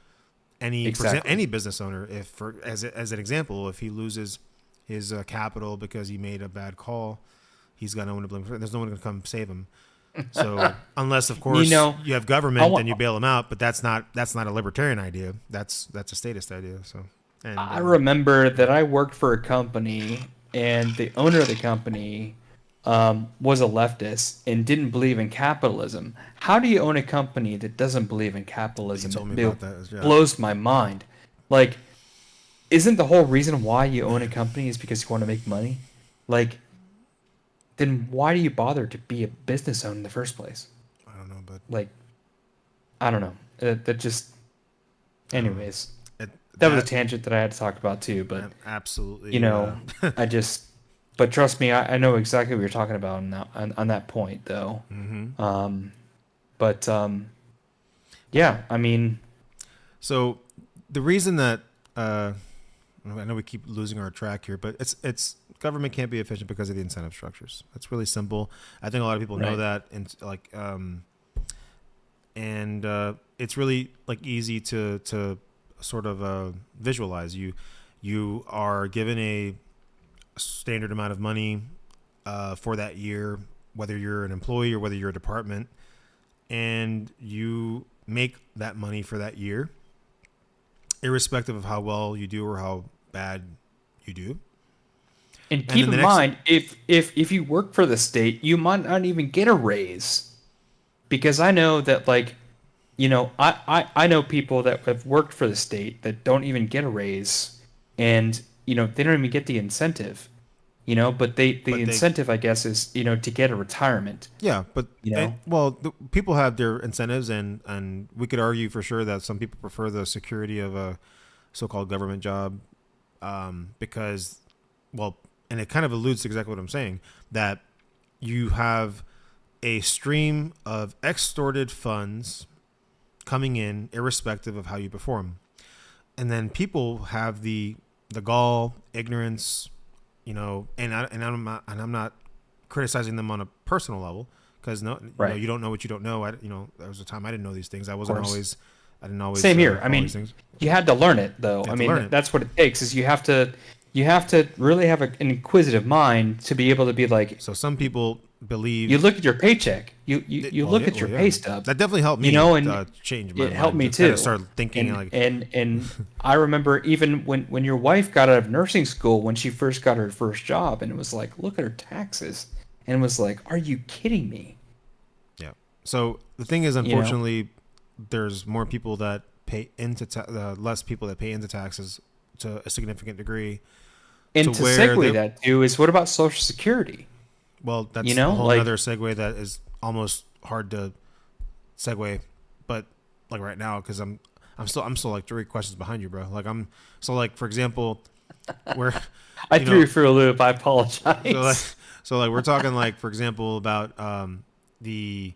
any business owner. If for as an example, if he loses his capital because he made a bad call, he's got no one to blame. There's no one going to come save him. So unless, of course, you have government, then you bail them out. But that's not a libertarian idea. That's a statist idea. So, and I remember that I worked for a company, and the owner of the company was a leftist and didn't believe in capitalism. How do you own a company that doesn't believe in capitalism? You told me about that. Yeah. Blows my mind. Like, isn't the whole reason why you own a company is because you want to make money? Like, then why do you bother to be a business owner in the first place? I don't know, but like, I don't know. That just, anyways, that was a tangent that I had to talk about too. But absolutely, I just, but trust me, I know exactly what you're talking about on that point, though. Mm-hmm. Yeah, I mean, so the reason that I know we keep losing our track here, but it's government can't be efficient because of the incentive structures. That's really simple. I think a lot of people know that, and it's really like easy to sort of visualize. You are given a standard amount of money for that year, whether you're an employee or whether you're a department, and you make that money for that year, irrespective of how well you do or how bad you do. And keep in mind, if you work for the state, you might not even get a raise, because I know that, like, I know people that have worked for the state that don't even get a raise, and they don't even get the incentive, but the incentive, I guess, is to get a retirement. Yeah, but people have their incentives, and we could argue for sure that some people prefer the security of a so-called government job, because, and it kind of alludes to exactly what I'm saying, that you have a stream of extorted funds coming in irrespective of how you perform. And then people have the gall, ignorance, and I'm not criticizing them on a personal level, because you don't know what you don't know. There was a time I didn't know these things. I didn't always. Same here. I mean, you had to learn it, though. I mean, that's what it takes. Is you have to really have an inquisitive mind to be able to be like. So some people believe. You look at your paycheck. You look at your pay stub. That definitely helped me. And change my mind. It helped me too. Kind of start thinking and I remember even when your wife got out of nursing school, when she first got her first job, and it was like, look at her taxes, and it was like, are you kidding me? Yeah. So the thing is, unfortunately, there's more people that pay into less people that pay into taxes to a significant degree. And to segue that too is, what about Social Security? Well, that's a whole other segue that is almost hard to segue, but like right now, because I'm still like 3 questions behind you, bro. Like for example, where I threw you for a loop. I apologize. So we're talking like, for example, about the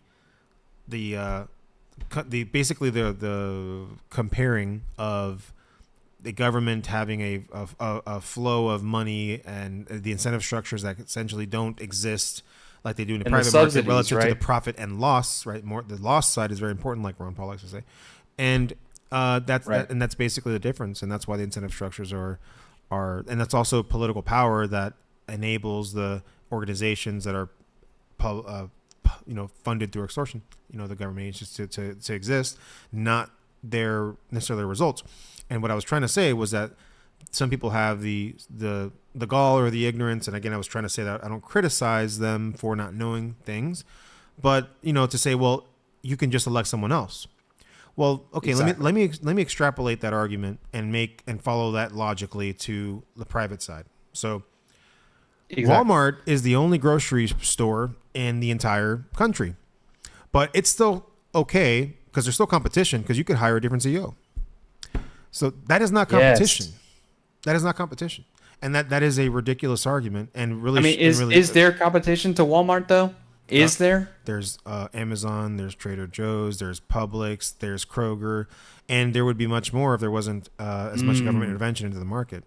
basically the comparing of the government having a flow of money and the incentive structures that essentially don't exist like they do in the private market relative to the profit and loss, right? More the loss side is very important, like Ron Paul likes to say, and that's basically the difference, and that's why the incentive structures are, and that's also political power that enables the organizations that are funded through extortion, the government agencies to exist, not their necessarily results. And what I was trying to say was that some people have the gall or the ignorance, and again, I was trying to say that I don't criticize them for not knowing things, but to say, well, you can just elect someone else. Well, okay, exactly. let me extrapolate that argument and follow that logically to the private side. So, exactly. Walmart is the only grocery store in the entire country, but it's still okay because there's still competition, because you could hire a different CEO. So that is not competition. Yes. That is not competition, and that is a ridiculous argument. And really, I mean, is there competition to Walmart though? Is there? There's Amazon, there's Trader Joe's, there's Publix, there's Kroger, and there would be much more if there wasn't as much government intervention into the market.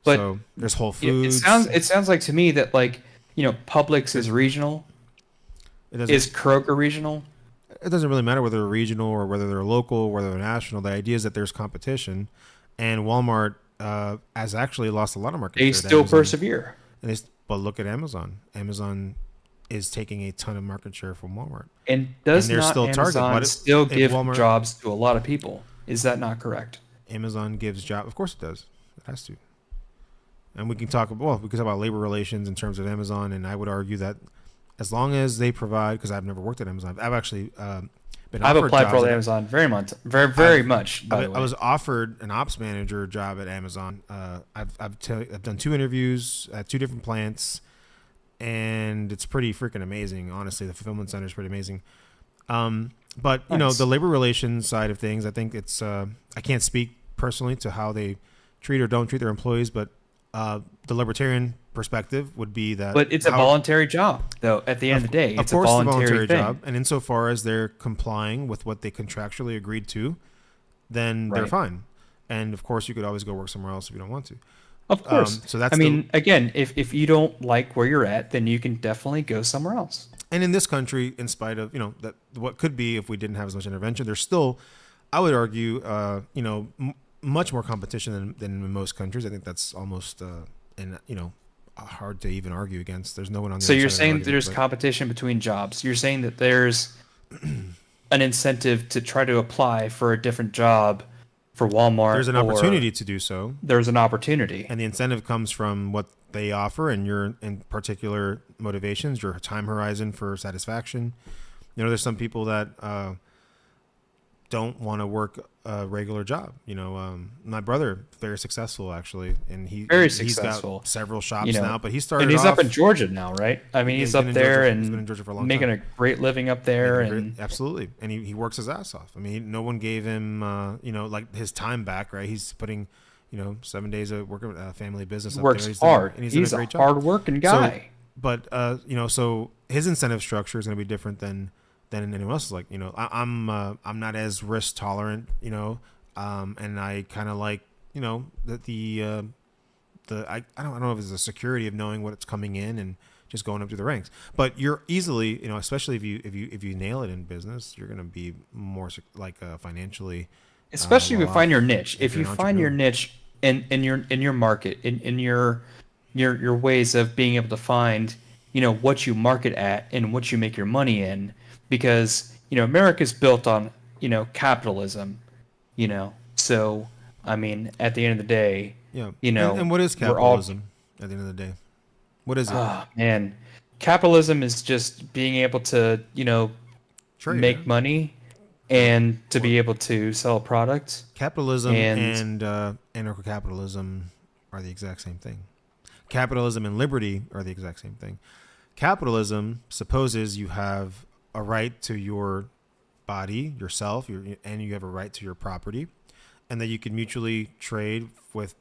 But So there's Whole you know, Foods. it sounds like to me that like Publix is regional. It doesn't, Is Kroger regional? it doesn't really matter whether they're regional or whether they're local, whether they're national. The idea is that there's competition, and Walmart has actually lost a lot of market They share to still Amazon. persevere. But look at Amazon. Amazon is taking a ton of market share from Walmart. And does they're not still Target. Amazon What if- still if give Walmart- jobs to a lot of people? Is that not correct? Amazon gives job. Of course it does. It has to. And we can talk about labor relations in terms of Amazon, and I would argue that as long as they provide, because I've never worked at Amazon, I've actually been I've offered applied for jobs at- Amazon very much. By the way, I was offered an ops manager job at Amazon. I've done 2 interviews at 2 different plants, and it's pretty freaking amazing. Honestly, the fulfillment center is pretty amazing. But you know, Nice. the labor relations side of things, I think it's I can't speak personally to how they treat or don't treat their employees, but the libertarian perspective would be that. but it's a voluntary job, though. At the end of the day, it's a voluntary thing. job, and insofar as they're complying with what they contractually agreed to, then they're Right. fine. And of course, you could always go work somewhere else if you don't want to. Of course. So that's I mean, again, if you don't like where you're at, then you can definitely go somewhere else. And in this country, in spite of that what could be if we didn't have as much intervention, there's still, I would argue, much more competition than in most countries. I think that's almost hard to even argue against. There's no one on the So other you're side of saying the that there's argument, competition between jobs. You're saying that there's an incentive to try to apply for a different job for Walmart. there's an or opportunity to do so, There's an opportunity. and the incentive comes from what they offer and your in particular motivations, your time horizon for satisfaction. There's some people that don't want to work a regular job. My brother, very successful actually, and he's successful. got several shops now, but he started And he's off up in Georgia now, right? I mean, he's been up in there Georgia. He's been in Georgia for a long making time. a great living up there. And Absolutely, and he works his ass off. I mean, no one gave him like his time back, right? He's putting 7 days of working a family business. works up there. hard. And he's He's doing a a great job. hard-working guy. So his incentive structure is going to be different than anyone else's. Like, I'm not as risk tolerant, and I kind of like, that I don't know if it's the security of knowing what's coming in and just going up through the ranks. But you're easily, especially if you nail it in business, you're going to be more financially. Especially if you well find off your niche. If you're you an find your entrepreneur. niche in your market, in your ways of being able to find, what you market at and what you make your money in, because America's built on capitalism, So I mean, at the end of the day, Yeah. And what is we're all- capitalism at the end of the day? What is it? Man, capitalism is just being able to Trade, make right? money and to be able to sell a product. Capitalism And- and anarcho-capitalism are the exact same thing. Capitalism and liberty are the exact same thing. Capitalism supposes you have a right to your body, yourself, and you have a right to your property, and that you can mutually trade with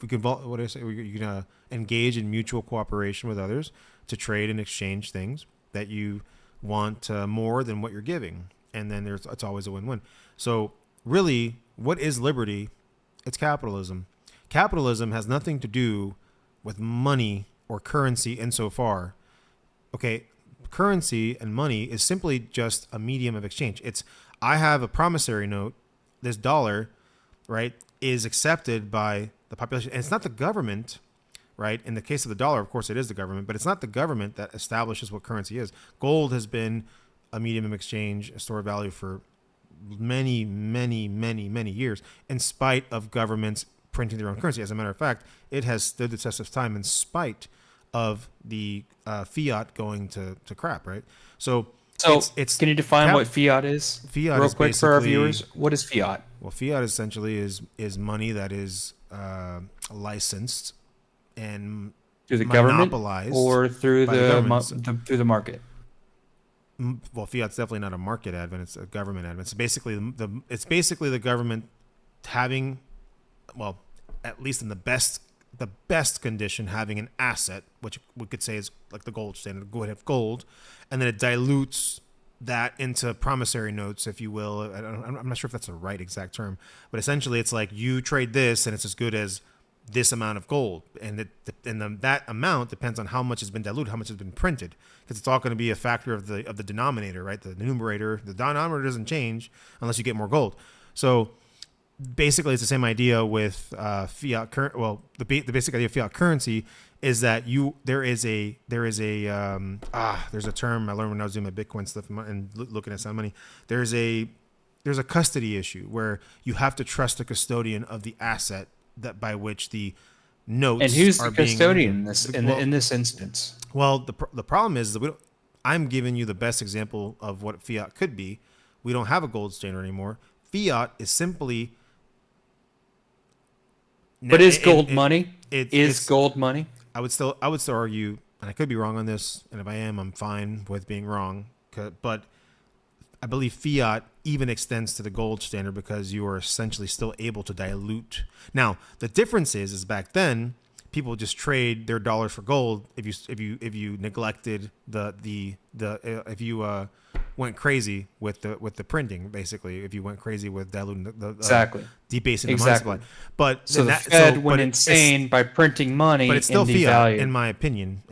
you can engage in mutual cooperation with others to trade and exchange things that you want more than what you're giving, and then it's always a win-win. So really, what is liberty? It's capitalism. Capitalism has nothing to do with money or currency insofar. Okay, currency and money is simply just a medium of exchange. I have a promissory note, this dollar, right, is accepted by the population. And it's not the government, right? In the case of the dollar, of course, it is the government, but it's not the government that establishes what currency is. Gold has been a medium of exchange, a store of value for many, many, many, many years, in spite of governments printing their own currency. As a matter of fact, it has stood the test of time in spite of the fiat going to crap, right? So it's can you define what fiat is? Fiat real is quick for our basically- viewers. What is fiat? Well, fiat essentially is money that is licensed and Through the government monopolized or through by the government. through the market? Well, fiat's definitely not a market advent; it's a government advent. It's basically the government having, well, at least in the best condition, having an asset, which we could say is like the gold standard. Go ahead, have gold, and then it dilutes that into promissory notes, if you will. I'm not sure if that's the right exact term, but essentially it's like you trade this, and it's as good as this amount of gold, and that amount depends on how much has been diluted, how much has been printed, because it's all going to be a factor of the denominator, right? The numerator, the denominator doesn't change unless you get more gold. So basically, it's the same idea with fiat. The basic idea of fiat currency is that there's a term I learned when I was doing my Bitcoin stuff and looking at some money. There's a custody issue where you have to trust the custodian of the asset that by which the notes And who's are the being custodian in this instance? Well, the problem is that I'm giving you the best example of what fiat could be. We don't have a gold standard anymore. Fiat is simply. But is gold money? Is gold money? I would still argue, and I could be wrong on this, and if I am, I'm fine with being wrong. But I believe fiat even extends to the gold standard because you are essentially still able to dilute. Now, the difference is back then people just trade their dollars for gold. If you neglected if you went crazy with the printing, basically, if you went crazy with diluting exactly debasing the money supply. But so the Fed went insane by printing money, but it's still fiat, devalued. in my opinion,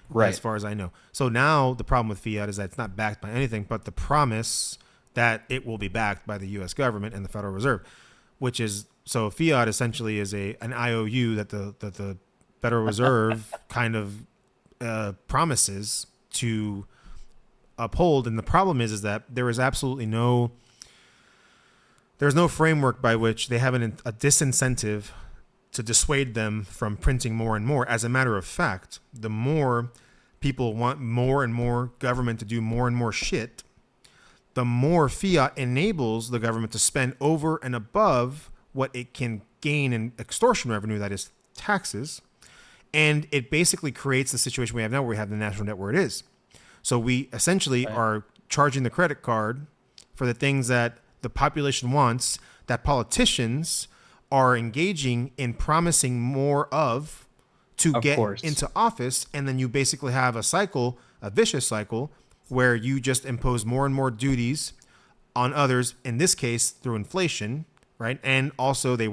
right? As far as I know. So now the problem with fiat is that it's not backed by anything but the promise that it will be backed by the U.S. government and the Federal Reserve, which is so fiat essentially is an IOU that the Federal Reserve kind of promises to uphold. And the problem is that there is absolutely there's no framework by which they have a disincentive to dissuade them from printing more and more. As a matter of fact, the more people want more and more government to do more and more shit, the more fiat enables the government to spend over and above what it can gain in extortion revenue, that is taxes. And it basically creates the situation we have now where we have the national debt where it is. So we essentially are charging the credit card for the things that the population wants, that politicians are engaging in promising more of to get into office. And then you basically have a vicious cycle, where you just impose more and more duties on others, in this case through inflation, right? And also they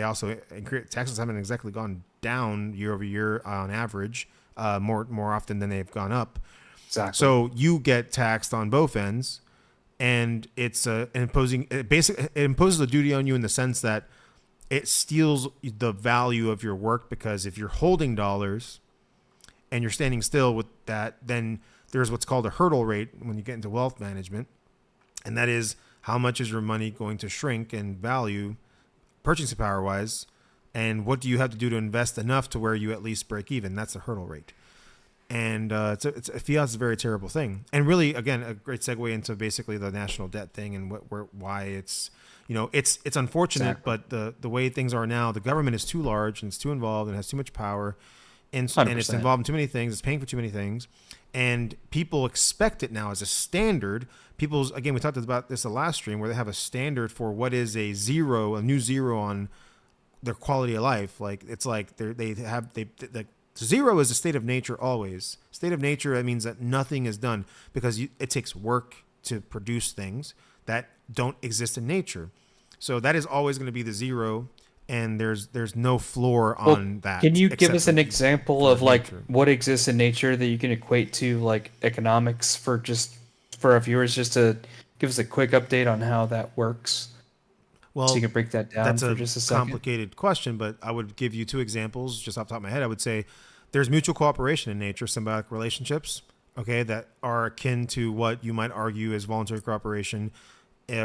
also increase taxes. Haven't exactly gone down year over year on average, more often than they've gone up. Exactly. So you get taxed on both ends, and it imposes a duty on you in the sense that it steals the value of your work, because if you're holding dollars and you're standing still with that, then there's what's called a hurdle rate when you get into wealth management, and that is how much is your money going to shrink in value, purchasing power wise, and what do you have to do to invest enough to where you at least break even. That's the hurdle rate. And fiat's a very terrible thing. And really, again, a great segue into basically the national debt thing and why it's, it's unfortunate, exactly. But the way things are now, the government is too large and it's too involved and has too much power, and it's involved in too many things. It's paying for too many things. And people expect it now as a standard. We talked about this the last stream, where they have a standard for what is a new zero on their quality of life. Like it's like zero is a state of nature always. State of nature, that means that nothing is done, because it takes work to produce things that don't exist in nature. So that is always going to be the zero. And there's no floor on that. Can you give us an example of what exists in nature that you can equate to like economics for our viewers, just to give us a quick update on how that works? Well, so you can break that down for just a second. That's a complicated question, but I would give you two examples just off the top of my head. I would say there's mutual cooperation in nature, symbiotic relationships, okay, that are akin to what you might argue as voluntary cooperation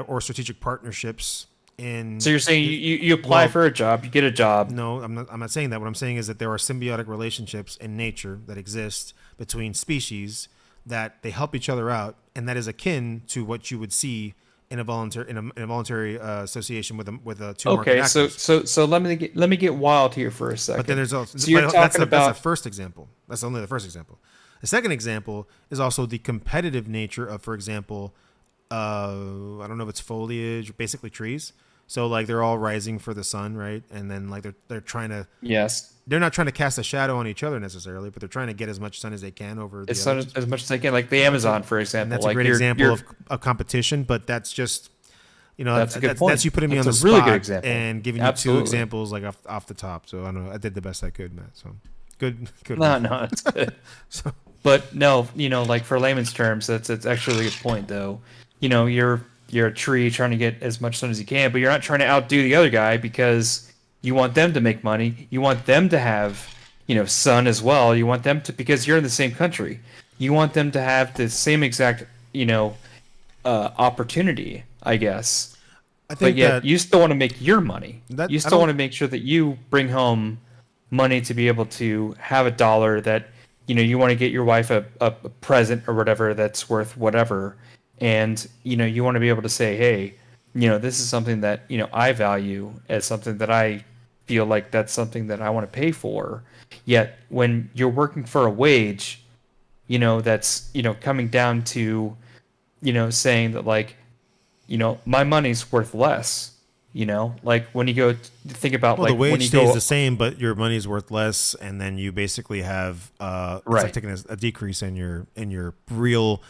or strategic partnerships. So you're saying you apply for a job, you get a job. No, I'm not saying that. What I'm saying is that there are symbiotic relationships in nature that exist between species, that they help each other out, and that is akin to what you would see in a voluntary association with a two market actors. Okay, so let me get wild here for a second. But then there's also that's the first example. That's only the first example. The second example is also the competitive nature of, for example, I don't know if it's foliage, basically trees. So like they're all rising for the sun, right? And then like they're trying to they're not trying to cast a shadow on each other necessarily, but they're trying to get as much sun as they can over the sun as much as they can, like the Amazon, for example. And that's a great example of competition, but that's just You know, That's a good point. That's you putting me That's on the a really spot good example. and giving Absolutely. you 2 examples like off the top. So I don't know. I did the best I could, Matt. So good. No, it's good. So But no, like for layman's terms, that's actually a good point though. You're a tree trying to get as much sun as you can, but you're not trying to outdo the other guy because you want them to make money. You want them to have, sun as well. You want them to, because you're in the same country. You want them to have the same exact, opportunity, I guess. I think But yet that you still want to make your money. That- You I still don't- want to make sure that you bring home money to be able to have a dollar that, you want to get your wife a present or whatever that's worth whatever. And, you want to be able to say, hey, this is something that, I value as something that I feel like that's something that I want to pay for. Yet when you're working for a wage, that's, coming down to, saying that like, my money's worth less. Like when you go think about well, like the wage when you stays go, the same, but your money's worth less, and then you basically have it's like Right. taking a decrease in your real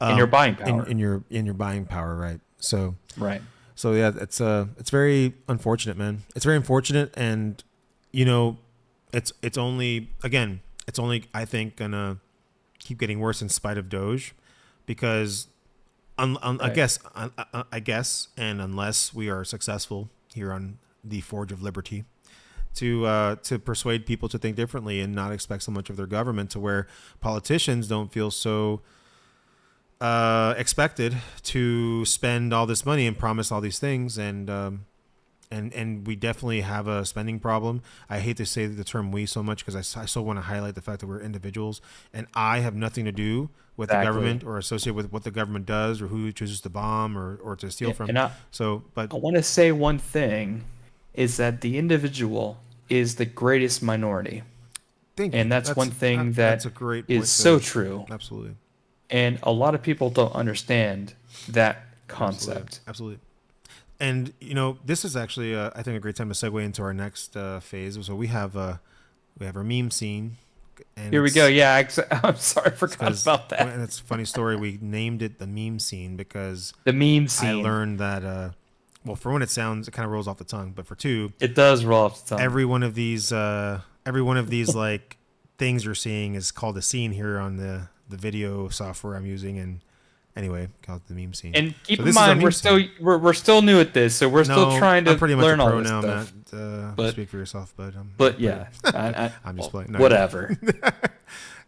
in your buying power. in your buying power, right? So Right. So yeah, it's very unfortunate, man. It's very unfortunate, and it's only I think gonna keep getting worse in spite of DOGE, because I guess, and unless we are successful here on the Forge of Liberty, to persuade people to think differently and not expect so much of their government, to where politicians don't feel so expected to spend all this money and promise all these things, and we definitely have a spending problem. I hate to say the term "we" so much, because I so want to highlight the fact that we're individuals, and I have nothing to do with the government or associated with what the government does or who chooses to bomb or to steal from. And I want to say one thing is that the individual is the greatest minority. And that's one thing that's a great point is so true. Absolutely. And a lot of people don't understand that concept. Absolutely. And this is actually I think a great time to segue into our next phase. So we have our meme scene. And Here we go. Yeah, I'm sorry, I forgot about that. And it's a funny story. We named it the meme scene because The meme scene. I learned that well, for one, it kind of rolls off the tongue, but for two, It does roll off the tongue. every one of these like things you're seeing is called a scene here on the video software I'm using, and anyway, call it the meme scene. And keep So in this is our mind, meme we're scene. still new at this, so we're still trying to I'm pretty much learn a pro all this now, stuff. Matt. But- Speak for yourself, but Yeah, I'm just playing. No, whatever.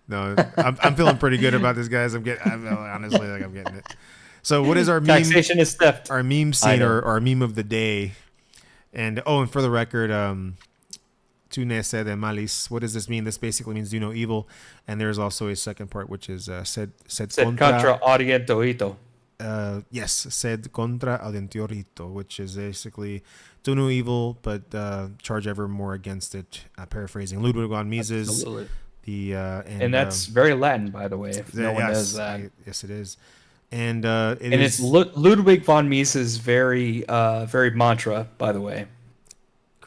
No, I'm feeling pretty good about this, guys. I'm honestly like I'm getting it. So what is our meme? Taxation is theft. Our meme scene or our meme of the day. And for the record, tu ne sed de malis. What does this mean? This basically means do no evil. And there's also a second part, which is sed Contra orientoito. yes, sed contra audentiorito, which is basically do no evil, but charge ever more against it. Paraphrasing Ludwig von Mises. Absolutely. And that's very Latin, by the way, if no one knows that. Yes, it is. And it's Ludwig von Mises' very mantra, by the way.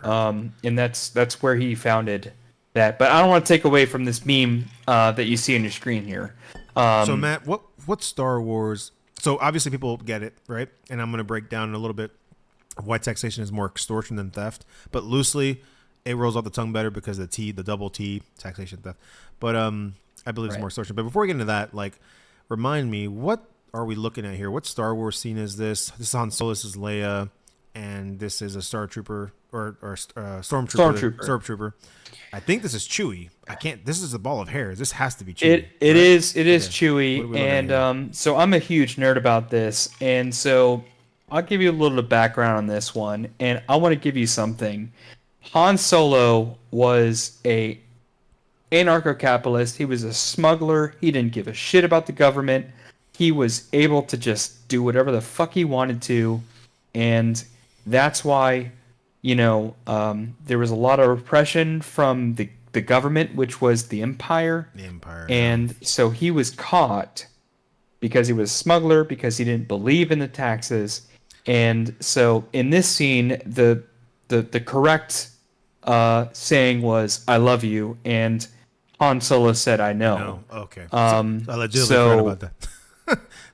And that's where he founded that. But I don't want to take away from this meme that you see on your screen here. So Matt, what Star Wars? So obviously people get it, right? And I'm going to break down a little bit why taxation is more extortion than theft, but loosely it rolls off the tongue better because the double T, taxation, theft. But I believe it's more extortion. But before we get into that, like, remind me, what are we looking at here? What Star Wars scene is this? This is Han Solo, this is Leia, and this is a Star Trooper or Stormtrooper. Stormtrooper. I think this is Chewie. This is a ball of hair. This has to be Chewie. It is Chewie, and so I'm a huge nerd about this, and so I'll give you a little background on this one, and I want to give you something. Han Solo was a anarcho-capitalist. He was a smuggler. He didn't give a shit about the government. He was able to just do whatever the fuck he wanted to, and that's why, there was a lot of repression from the government, which was the Empire. The Empire. And so he was caught because he was a smuggler, because he didn't believe in the taxes. And so in this scene, the correct saying was, "I love you," and Han Solo said, "I know." No. Okay. I legitimately forgot about that.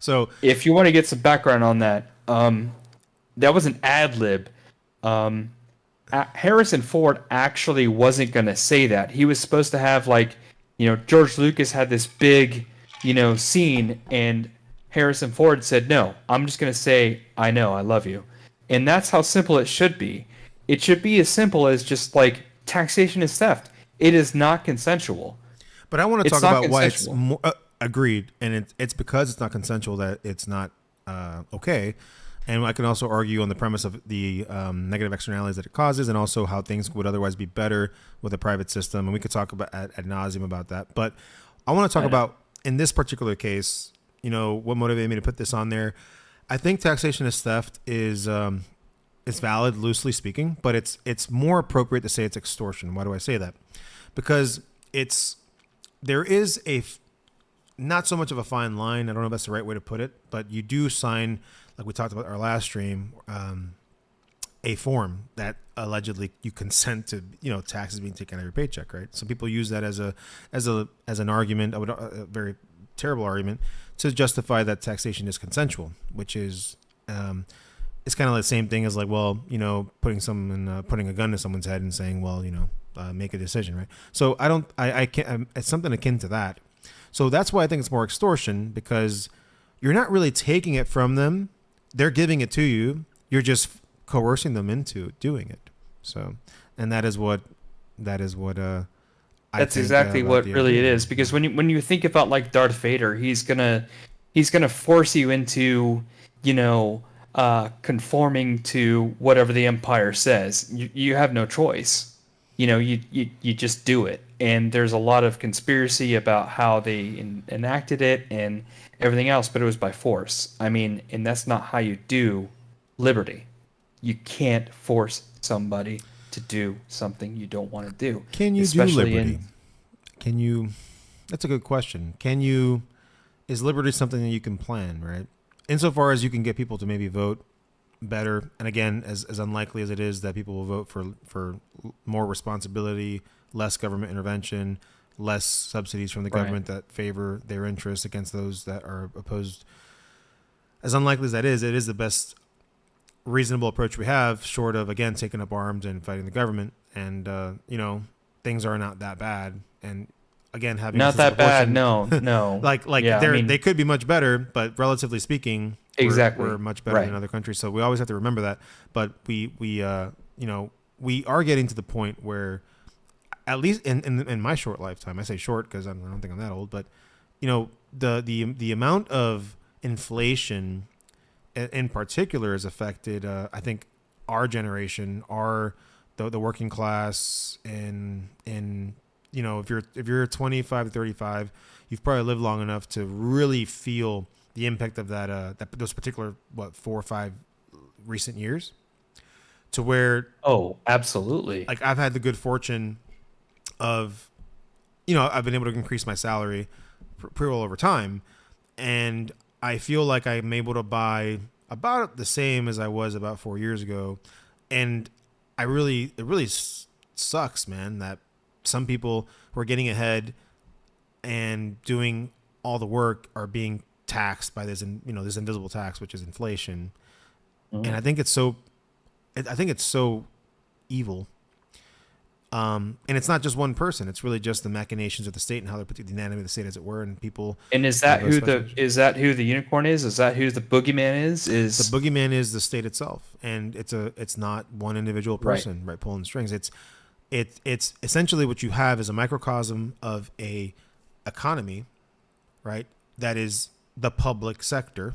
So if you want to get some background on that, that was an ad lib. Harrison Ford actually wasn't going to say that. He was supposed to have, like, George Lucas had this big, scene, and Harrison Ford said, "No, I'm just going to say, I know, I love you." And that's how simple it should be. It should be as simple as just like taxation is theft. It is not consensual. But I want to It's talk not about why it's consensual. agreed, and it's because it's not consensual that it's not okay. And I can also argue on the premise of the negative externalities that it causes, and also how things would otherwise be better with a private system. And we could talk about ad nauseum about that. But I want to talk about, in this particular case, what motivated me to put this on there. I think taxation as theft is it's valid, loosely speaking, but it's more appropriate to say it's extortion. Why do I say that? Because there is not so much of a fine line. I don't know if that's the right way to put it, but you do sign, like we talked about our last stream, a form that allegedly you consent to, taxes being taken out of your paycheck, right? Some people use that as an argument, a very terrible argument, to justify that taxation is consensual, which is it's kind of the same thing as, like, well, putting a gun to someone's head and saying, well, make a decision, right? So I can't. It's something akin to that. So that's why I think it's more extortion, because you're not really taking it from them. They're giving it to you. You're just coercing them into doing it. So, and that's exactly what really it is. Because when you think about, like, Darth Vader, he's gonna force you into, conforming to whatever the Empire says. You have no choice. You just do it. And there's a lot of conspiracy about how they enacted it and everything else, but it was by force. I mean, and that's not how you do liberty. You can't force somebody to do something you don't want to do. Can you do liberty? That's a good question. Is liberty something that you can plan, right? Insofar as you can get people to maybe vote better, and again, as unlikely as it is that people will vote for more responsibility, less government intervention, less subsidies from the government that favor their interests against those that are opposed. As unlikely as that is, it is the best reasonable approach we have, short of, again, taking up arms and fighting the government. And things are not that bad. And again, having not that bad. No. They could be much better, but relatively speaking, we're much better than other countries. So we always have to remember that. But we are getting to the point where, at least in my short lifetime, I say short because I don't think I'm that old, but the amount of inflation in particular has affected, I think, our generation, the working class, and if you're 25 to 35, you've probably lived long enough to really feel the impact of those particular 4 or 5 recent years, to where, oh, absolutely, like, I've had the good fortune of, I've been able to increase my salary pretty well over time, and I feel like I'm able to buy about the same as I was about 4 years ago. And it really sucks, man, that some people who are getting ahead and doing all the work are being taxed by this invisible tax, which is inflation. Mm-hmm. And I think it's so evil. And it's not just one person. It's really just the machinations of the state and how they're put the anatomy of the state, as it were, and people. And is that who the unicorn is? Is that who the boogeyman is? The boogeyman is the state itself, and it's not one individual person, right, pulling the strings. It's essentially what you have is a microcosm of a economy, right? That is the public sector,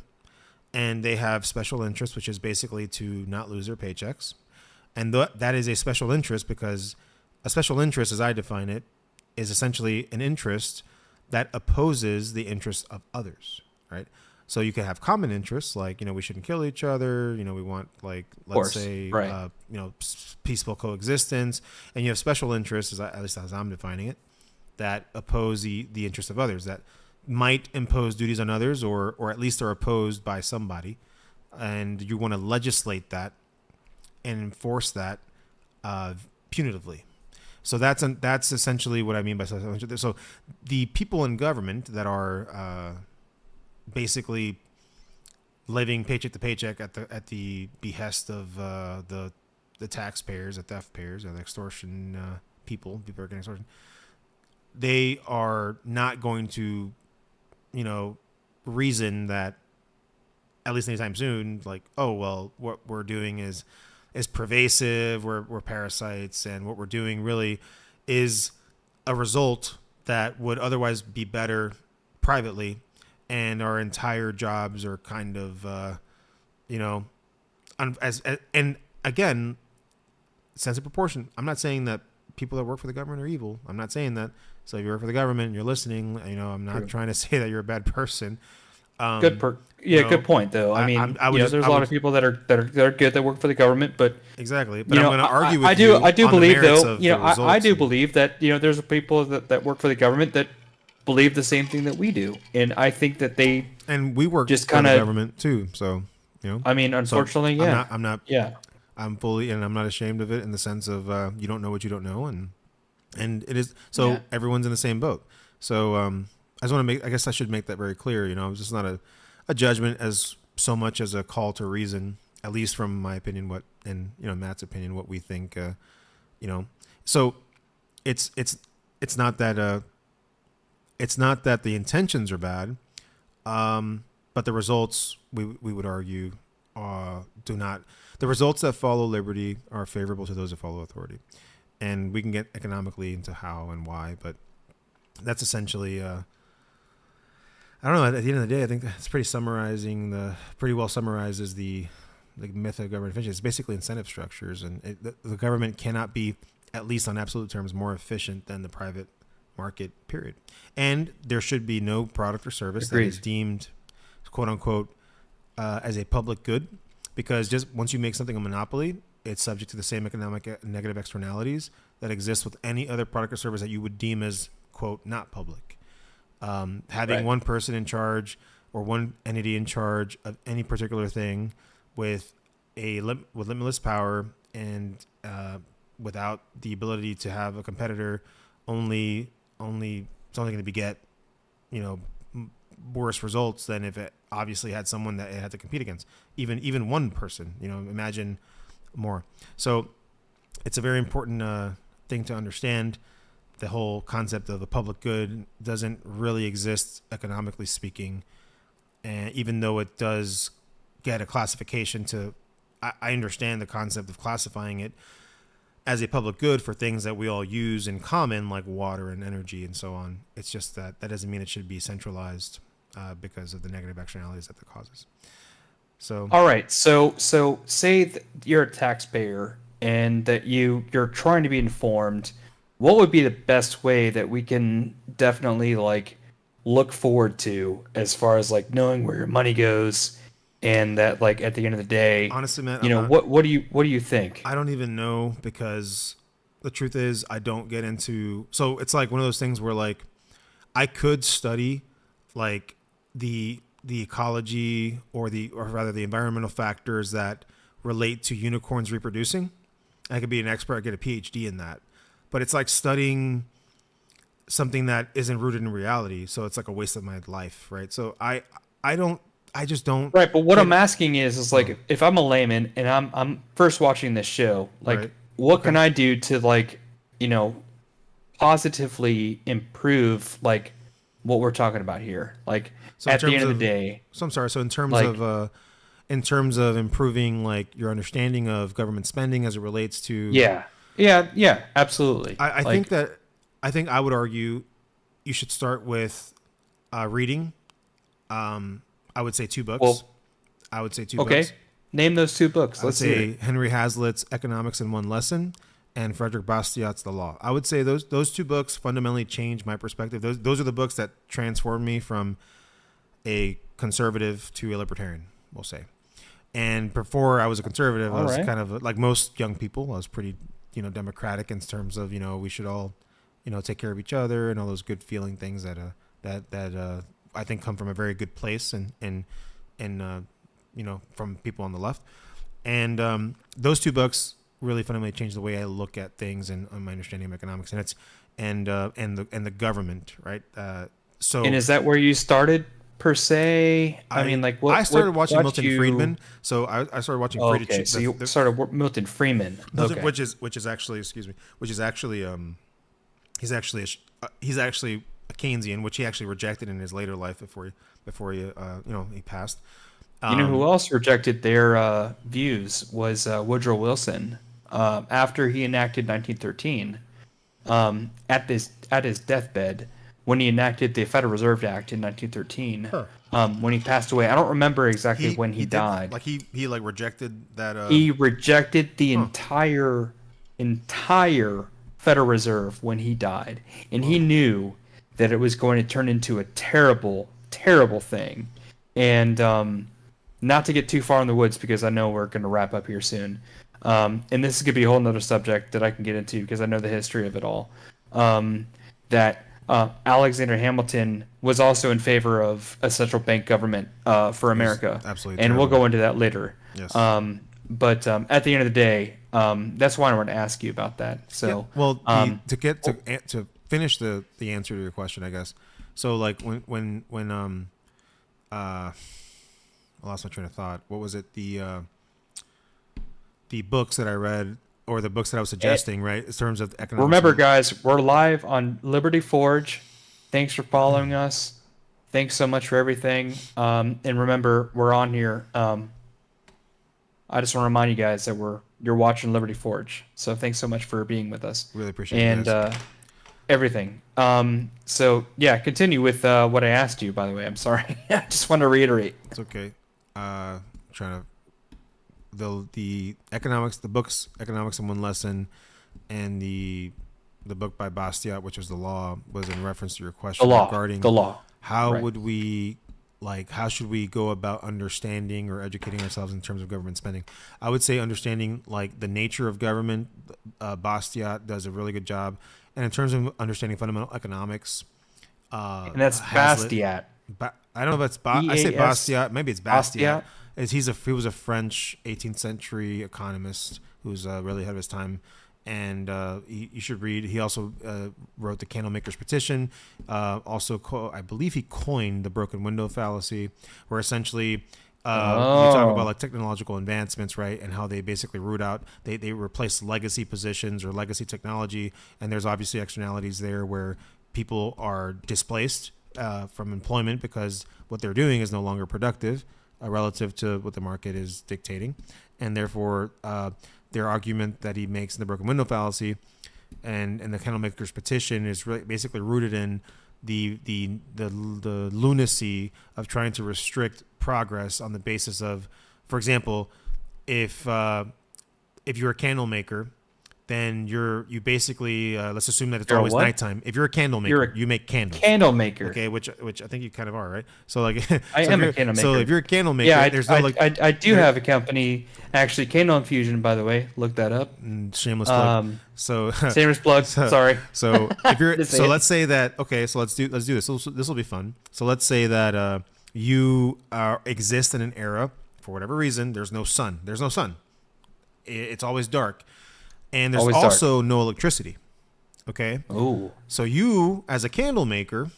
and they have special interests, which is basically to not lose their paychecks, and that is a special interest because. A special interest, as I define it, is essentially an interest that opposes the interests of others, right? So you can have common interests, like, we shouldn't kill each other. We want, like, let's say, peaceful coexistence. And you have special interests, at least as I'm defining it, that oppose the interests of others, that might impose duties on others, or at least are opposed by somebody. And you want to legislate that and enforce that punitively. So that's essentially what I mean by special interest. So the people in government that are basically living paycheck to paycheck at the behest of the taxpayers, the theft payers, or the extortion people are getting extortion. They are not going to, reason that, at least anytime soon, like, oh well, what we're doing is pervasive. We're parasites, and what we're doing really is a result that would otherwise be better privately, and our entire jobs are kind of, and again, sense of proportion. I'm not saying that people that work for the government are evil. I'm not saying that. So if you work for the government and you're listening, I'm not trying to say that you're a bad person. Good point though. I mean, there's a lot of people that are good that work for the government, but exactly. But I'm going to argue with you. I do on believe the though. I do believe that there's people that work for the government that believe the same thing that we do, and I think that they we work just for the government too. So I mean, unfortunately, I'm not. Yeah. I'm fully, and I'm not ashamed of it in the sense of you don't know what you don't know, and it is so everyone's in the same boat. So I just want to I guess I should make that very clear. It's just not a judgment as so much as a call to reason, at least from my opinion, and Matt's opinion, what we think. So it's not that the intentions are bad, but the results we would argue do not. The results that follow liberty are favorable to those that follow authority, and we can get economically into how and why, but that's essentially. I don't know. At the end of the day, I think it's pretty well summarizes the myth of government efficiency. It's basically incentive structures, and the government cannot be, at least on absolute terms, more efficient than the private market. Period. And there should be no product or service that is deemed, quote unquote, as a public good. Because just once you make something a monopoly, it's subject to the same economic negative externalities that exist with any other product or service that you would deem as, quote, not public. Having one person in charge or one entity in charge of any particular thing with with limitless power and without the ability to have a competitor only something to beget, worse results than if it obviously had someone that it had to compete against, even one person, imagine more. So it's a very important thing to understand. The whole concept of a public good doesn't really exist economically speaking, and even though it does get a classification I understand the concept of classifying it as a public good for things that we all use in common, like water and energy and so on. It's just that doesn't mean it should be centralized because of the negative externalities that causes. So, all right. So say that you're a taxpayer and that you're trying to be informed. What would be the best way that we can definitely look forward to as far as knowing where your money goes, and that at the end of the day, honestly, man, what do you think? I don't even know, because the truth is I don't get into. So it's one of those things where I could study the ecology or rather the environmental factors that relate to unicorns reproducing. I could be an expert, I get a PhD in that. But it's studying something that isn't rooted in reality. So it's a waste of my life, right? So I just don't. Right, but what I'm asking is if I'm a layman and I'm first watching this show, what can I do to positively improve what we're talking about here? So at the end of the day. So I'm sorry. So in terms of improving your understanding of government spending as it relates to. Yeah, absolutely. I think I would argue you should start with reading. I would say 2 books. Well, I would say 2 okay. books. Name those 2 books. Let's say Henry Hazlitt's Economics in One Lesson and Frederick Bastiat's The Law. I would say those 2 books fundamentally changed my perspective. Those are the books that transformed me from a conservative to a libertarian, we'll say. And before I was a conservative, I was kind of like most young people. I was pretty, democratic in terms of, we should all, take care of each other and all those good feeling things that I think come from a very good place and from people on the left. And those 2 books really fundamentally changed the way I look at things and my understanding of economics, and the government, right? And is that where you started? per se. I mean, like what? I started what watching got Milton you- Friedman, so I started watching Oh, Free to okay, Choose. so you started Milton Freeman. Okay. Which is actually, excuse me, which is actually he's actually he's actually a Keynesian, which he actually rejected in his later life before he he passed. You know who else rejected their views was Woodrow Wilson after he enacted 1913. At his deathbed, when he enacted the Federal Reserve Act in 1913, when he passed away, I don't remember exactly when he died. Like he rejected that. He rejected the entire Federal Reserve when he died, and he knew that it was going to turn into a terrible, terrible thing. And not to get too far in the woods, because I know we're going to wrap up here soon. And this is going to be a whole nother subject that I can get into because I know the history of it all. That Alexander Hamilton was also in favor of a central bank government for America. Absolutely and we'll terrible. go into that later. Yes. But at the end of the day, that's why I want to ask you about that. So, to finish the answer to your question, I guess. So like when I lost my train of thought. What was it? The books that I read, or the books that I was suggesting, right? In terms of economics. Remember, guys, we're live on Liberty Forge. Thanks for following us. Thanks so much for everything. And remember, we're on here. I just want to remind you guys that you're watching Liberty Forge. So thanks so much for being with us. Really appreciate it. And everything. So yeah, continue with what I asked you. By the way, I'm sorry. I just want to reiterate. It's okay. Trying to the economics, the books Economics in One Lesson, and the book by Bastiat, which was The Law, was in reference to your question regarding the law. How Right. would we how should we go about understanding or educating ourselves in terms of government spending? I would say understanding like the nature of government. Bastiat does a really good job, and in terms of understanding fundamental economics, And that's Hazlitt- Bastiat. I don't know if it's I say B-A-S- Bastiat. Maybe it's Bastiat. Bastiat? He was a French 18th century economist who's really ahead of his time, and you should read. He also wrote the Candlemaker's Petition. I believe he coined the broken window fallacy, where essentially you talk about like technological advancements, right, and how they basically root out, they replace legacy positions or legacy technology, and there's obviously externalities there where people are displaced from employment because what they're doing is no longer productive relative to what the market is dictating, and therefore their argument that he makes in the broken window fallacy and the Candlemaker's Petition is really basically rooted in the lunacy of trying to restrict progress on the basis of, for example, if you're a candle maker, then you basically let's assume that it's You're a always what? nighttime. If you're a candle maker, you make candles. Candle maker. Okay, which I think you kind of are, right? So like, I am a candle So maker. if you're a candle maker, Yeah, there's no like I do have a company, actually, Candle Infusion, by the way. Look that up. shameless plug. So Shameless plug. Sorry. So if you're Just say so it. let's say that so let's do this. This will be fun. So let's say that you exist in an era for whatever reason. There's no sun. It's always dark, and there's Always dark. also no electricity. Okay. Oh. So you, as a candle maker,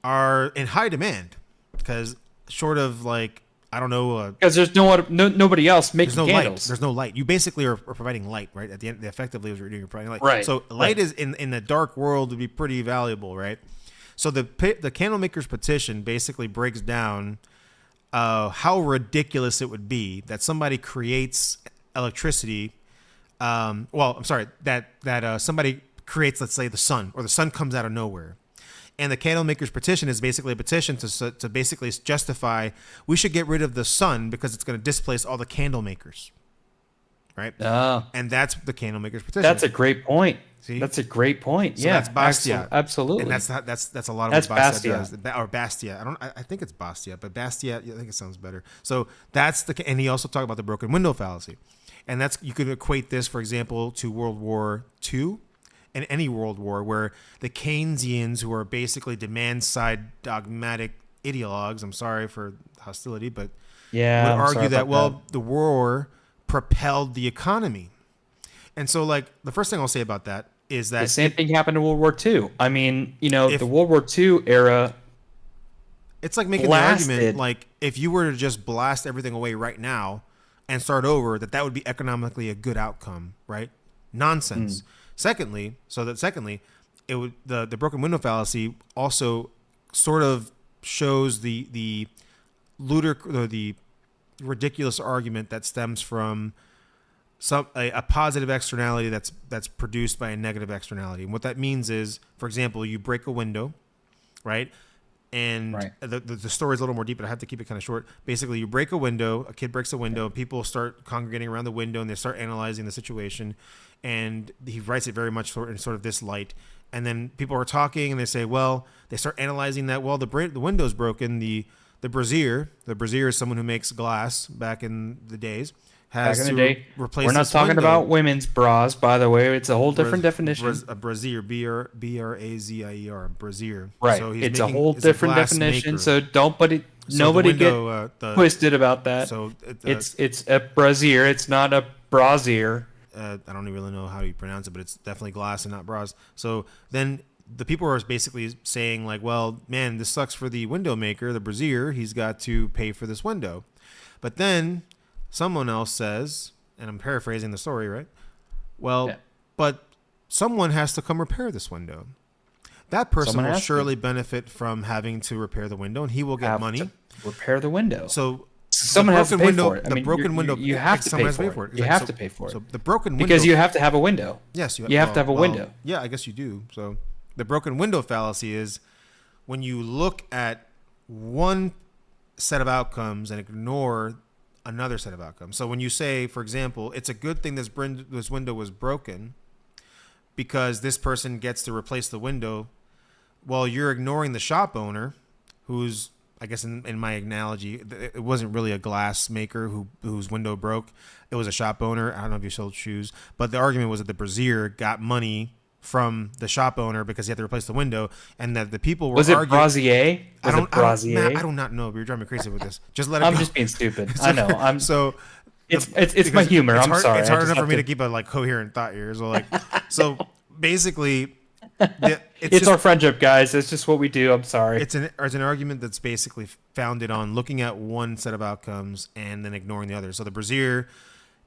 are in high demand because short of like I don't know. Because there's nobody else making There's no candles. light. There's no light. You basically are providing light, right? At the end, effectively, is what you're doing. You're providing light. Right. So light is in the dark world would be pretty valuable, right? So the Candlemaker's Petition basically breaks down how ridiculous it would be that somebody creates electricity. That somebody creates, let's say, the sun, or the sun comes out of nowhere. And the Candlemaker's Petition is basically a petition to basically justify we should get rid of the sun because it's going to displace all the candle makers, right? Oh. And that's the Candlemaker's Petition. That's a great point. See? That's a great point. So Yeah, that's Bastiat. Absolutely. And that's a lot of That's what Bastiat does. Bastiat. Or Bastiat. I think it's Bastiat, but Bastiat, I think it sounds better. So that's and he also talked about the broken window fallacy. And you could equate this, for example, to World War II. In any world war, where the Keynesians, who are basically demand-side dogmatic ideologues, I'm sorry for hostility, but Yeah, would I'm sorry argue that, about the war propelled the economy. And so, like, the first thing I'll say about that is that the same thing happened in World War II. I mean, the World War II era, It's like making blasted. the argument, like, if you were to just blast everything away right now and start over, that would be economically a good outcome, right? Nonsense. Secondly, it would the broken window fallacy also sort of shows the ridiculous argument that stems from a positive externality that's produced by a negative externality. And what that means is, for example, you break a window, right? And the story is a little more deep, but I have to keep it kind of short. Basically, you break a window, a kid breaks a window, people start congregating around the window and they start analyzing the situation. And he writes it very much in sort of this light. And then people are talking and they say, well, they start analyzing that, well, the window's broken. The brazier is someone who makes glass back in the days. Replace We're not talking about women's bras, by the way. It's a whole different definition. A brazier, brazier, brazier. Right. So it's a whole different definition. Maker. So nobody get twisted about that. So it's a brazier. It's not a brazier. I don't even really know how you pronounce it, but it's definitely glass and not bras. So then the people are basically saying, like, well, man, this sucks for the window maker, the brazier. He's got to pay for this window. But then someone else says, and I'm paraphrasing the story, right? Well, but someone has to come repair this window. That person will surely benefit from having to repair the window, and he will get money. Repair the window. So someone has to pay for it. The broken window. You have to pay for it. You have to pay for it. So the broken window. Because you have to have a window. Yes, you have to have a window. Yeah, I guess you do. So the broken window fallacy is when you look at one set of outcomes and ignore another set of outcomes. So when you say, for example, it's a good thing this window was broken because this person gets to replace the window, well, you're ignoring the shop owner who's, I guess in my analogy, it wasn't really a glass maker whose window broke. It was a shop owner. I don't know if you sold shoes, but the argument was that the brazier got money from the shop owner because he had to replace the window, and that the people were arguing. Brazier? I do not know, but you're driving me crazy with this. Just let it go. I'm just being stupid. I know. It's my It's humor. I'm hard, sorry. It's hard enough for me to keep a coherent thought here. So basically, it's our friendship, guys. It's just what we do. I'm sorry. It's an argument that's basically founded on looking at one set of outcomes and then ignoring the other. So the brazier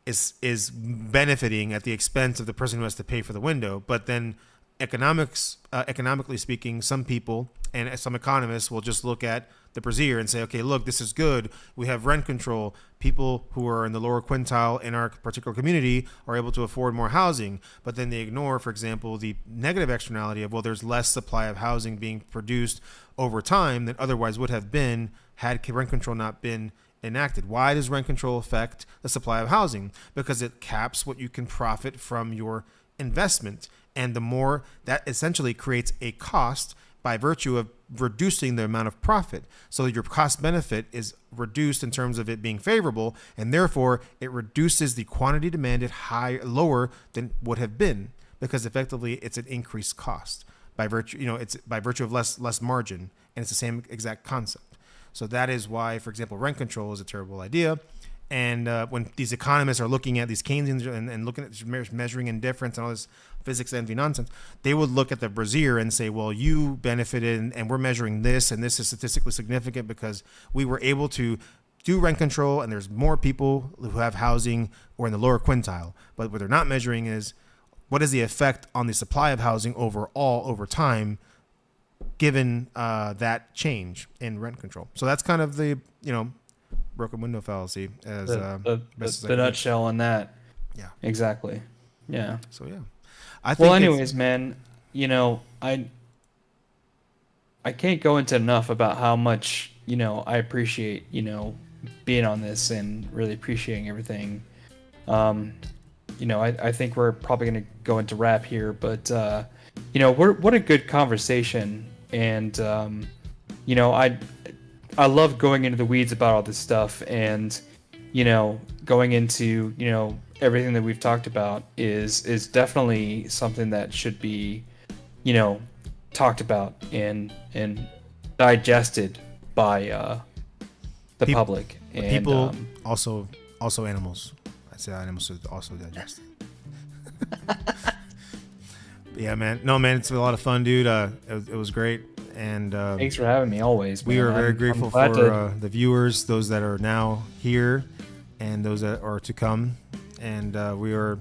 is benefiting at the expense of the person who has to pay for the window. But then economically speaking, some people and some economists will just look at the brazier and say, okay, look, this is good. We have rent control. People who are in the lower quintile in our particular community are able to afford more housing. But then they ignore, for example, the negative externality of, well, there's less supply of housing being produced over time than otherwise would have been had rent control not been enacted. Why does rent control affect the supply of housing? Because it caps what you can profit from your investment. And the more that essentially creates a cost by virtue of reducing the amount of profit. So your cost benefit is reduced in terms of it being favorable, and therefore it reduces the quantity demanded lower than would have been, because effectively it's an increased cost by virtue, it's by virtue of less margin, and it's the same exact concept. So that is why, for example, rent control is a terrible idea. And when these economists are looking at these Keynesians and looking at measuring indifference and all this physics envy nonsense, they would look at the brazier and say, well, you benefited and we're measuring this, and this is statistically significant because we were able to do rent control and there's more people who have housing or in the lower quintile. But what they're not measuring is what is the effect on the supply of housing overall over time given that change in rent control. So that's kind of the, broken window fallacy as the nutshell on that. Yeah, exactly. Yeah. So yeah, I think. Well, anyways, man, I can't go into enough about how much I appreciate being on this and really appreciating everything. I think we're probably gonna go into wrap here, but what a good conversation, and I love going into the weeds about all this stuff, and going into everything that we've talked about is definitely something that should be talked about and digested by the public and people, also animals. I say animals should also digest. Yeah, man. No, man, it's a lot of fun, dude. It was great. And Thanks for having me always. we man. are very I'm grateful glad for to- the viewers, those that are now here, and those that are to come. And we are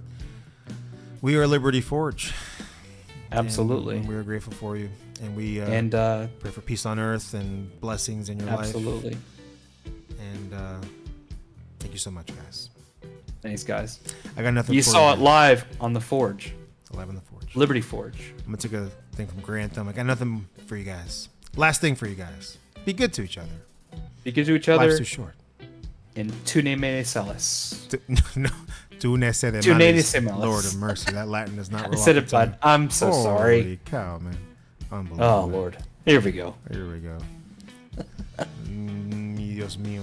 Liberty Forge. Absolutely. And we are grateful for you, and we And pray for peace on earth and blessings in your absolutely. life. And thank you so much, guys. Thanks, guys. I got nothing. You for saw you. it live on the Forge, Live on the Forge. Liberty Forge. I'm gonna take a thing from Grant. I got nothing for you guys. Last thing for you guys: be good to each other. Be good to each Life's other. too short. And tune me celis. No, tu ne se de Tu ne males. se males. Lord of mercy, that Latin does not I roll said off it, the tongue. bud. I'm so sorry. Holy cow, man! Unbelievable. Oh Lord. Here we go. Here we go. Dios mío.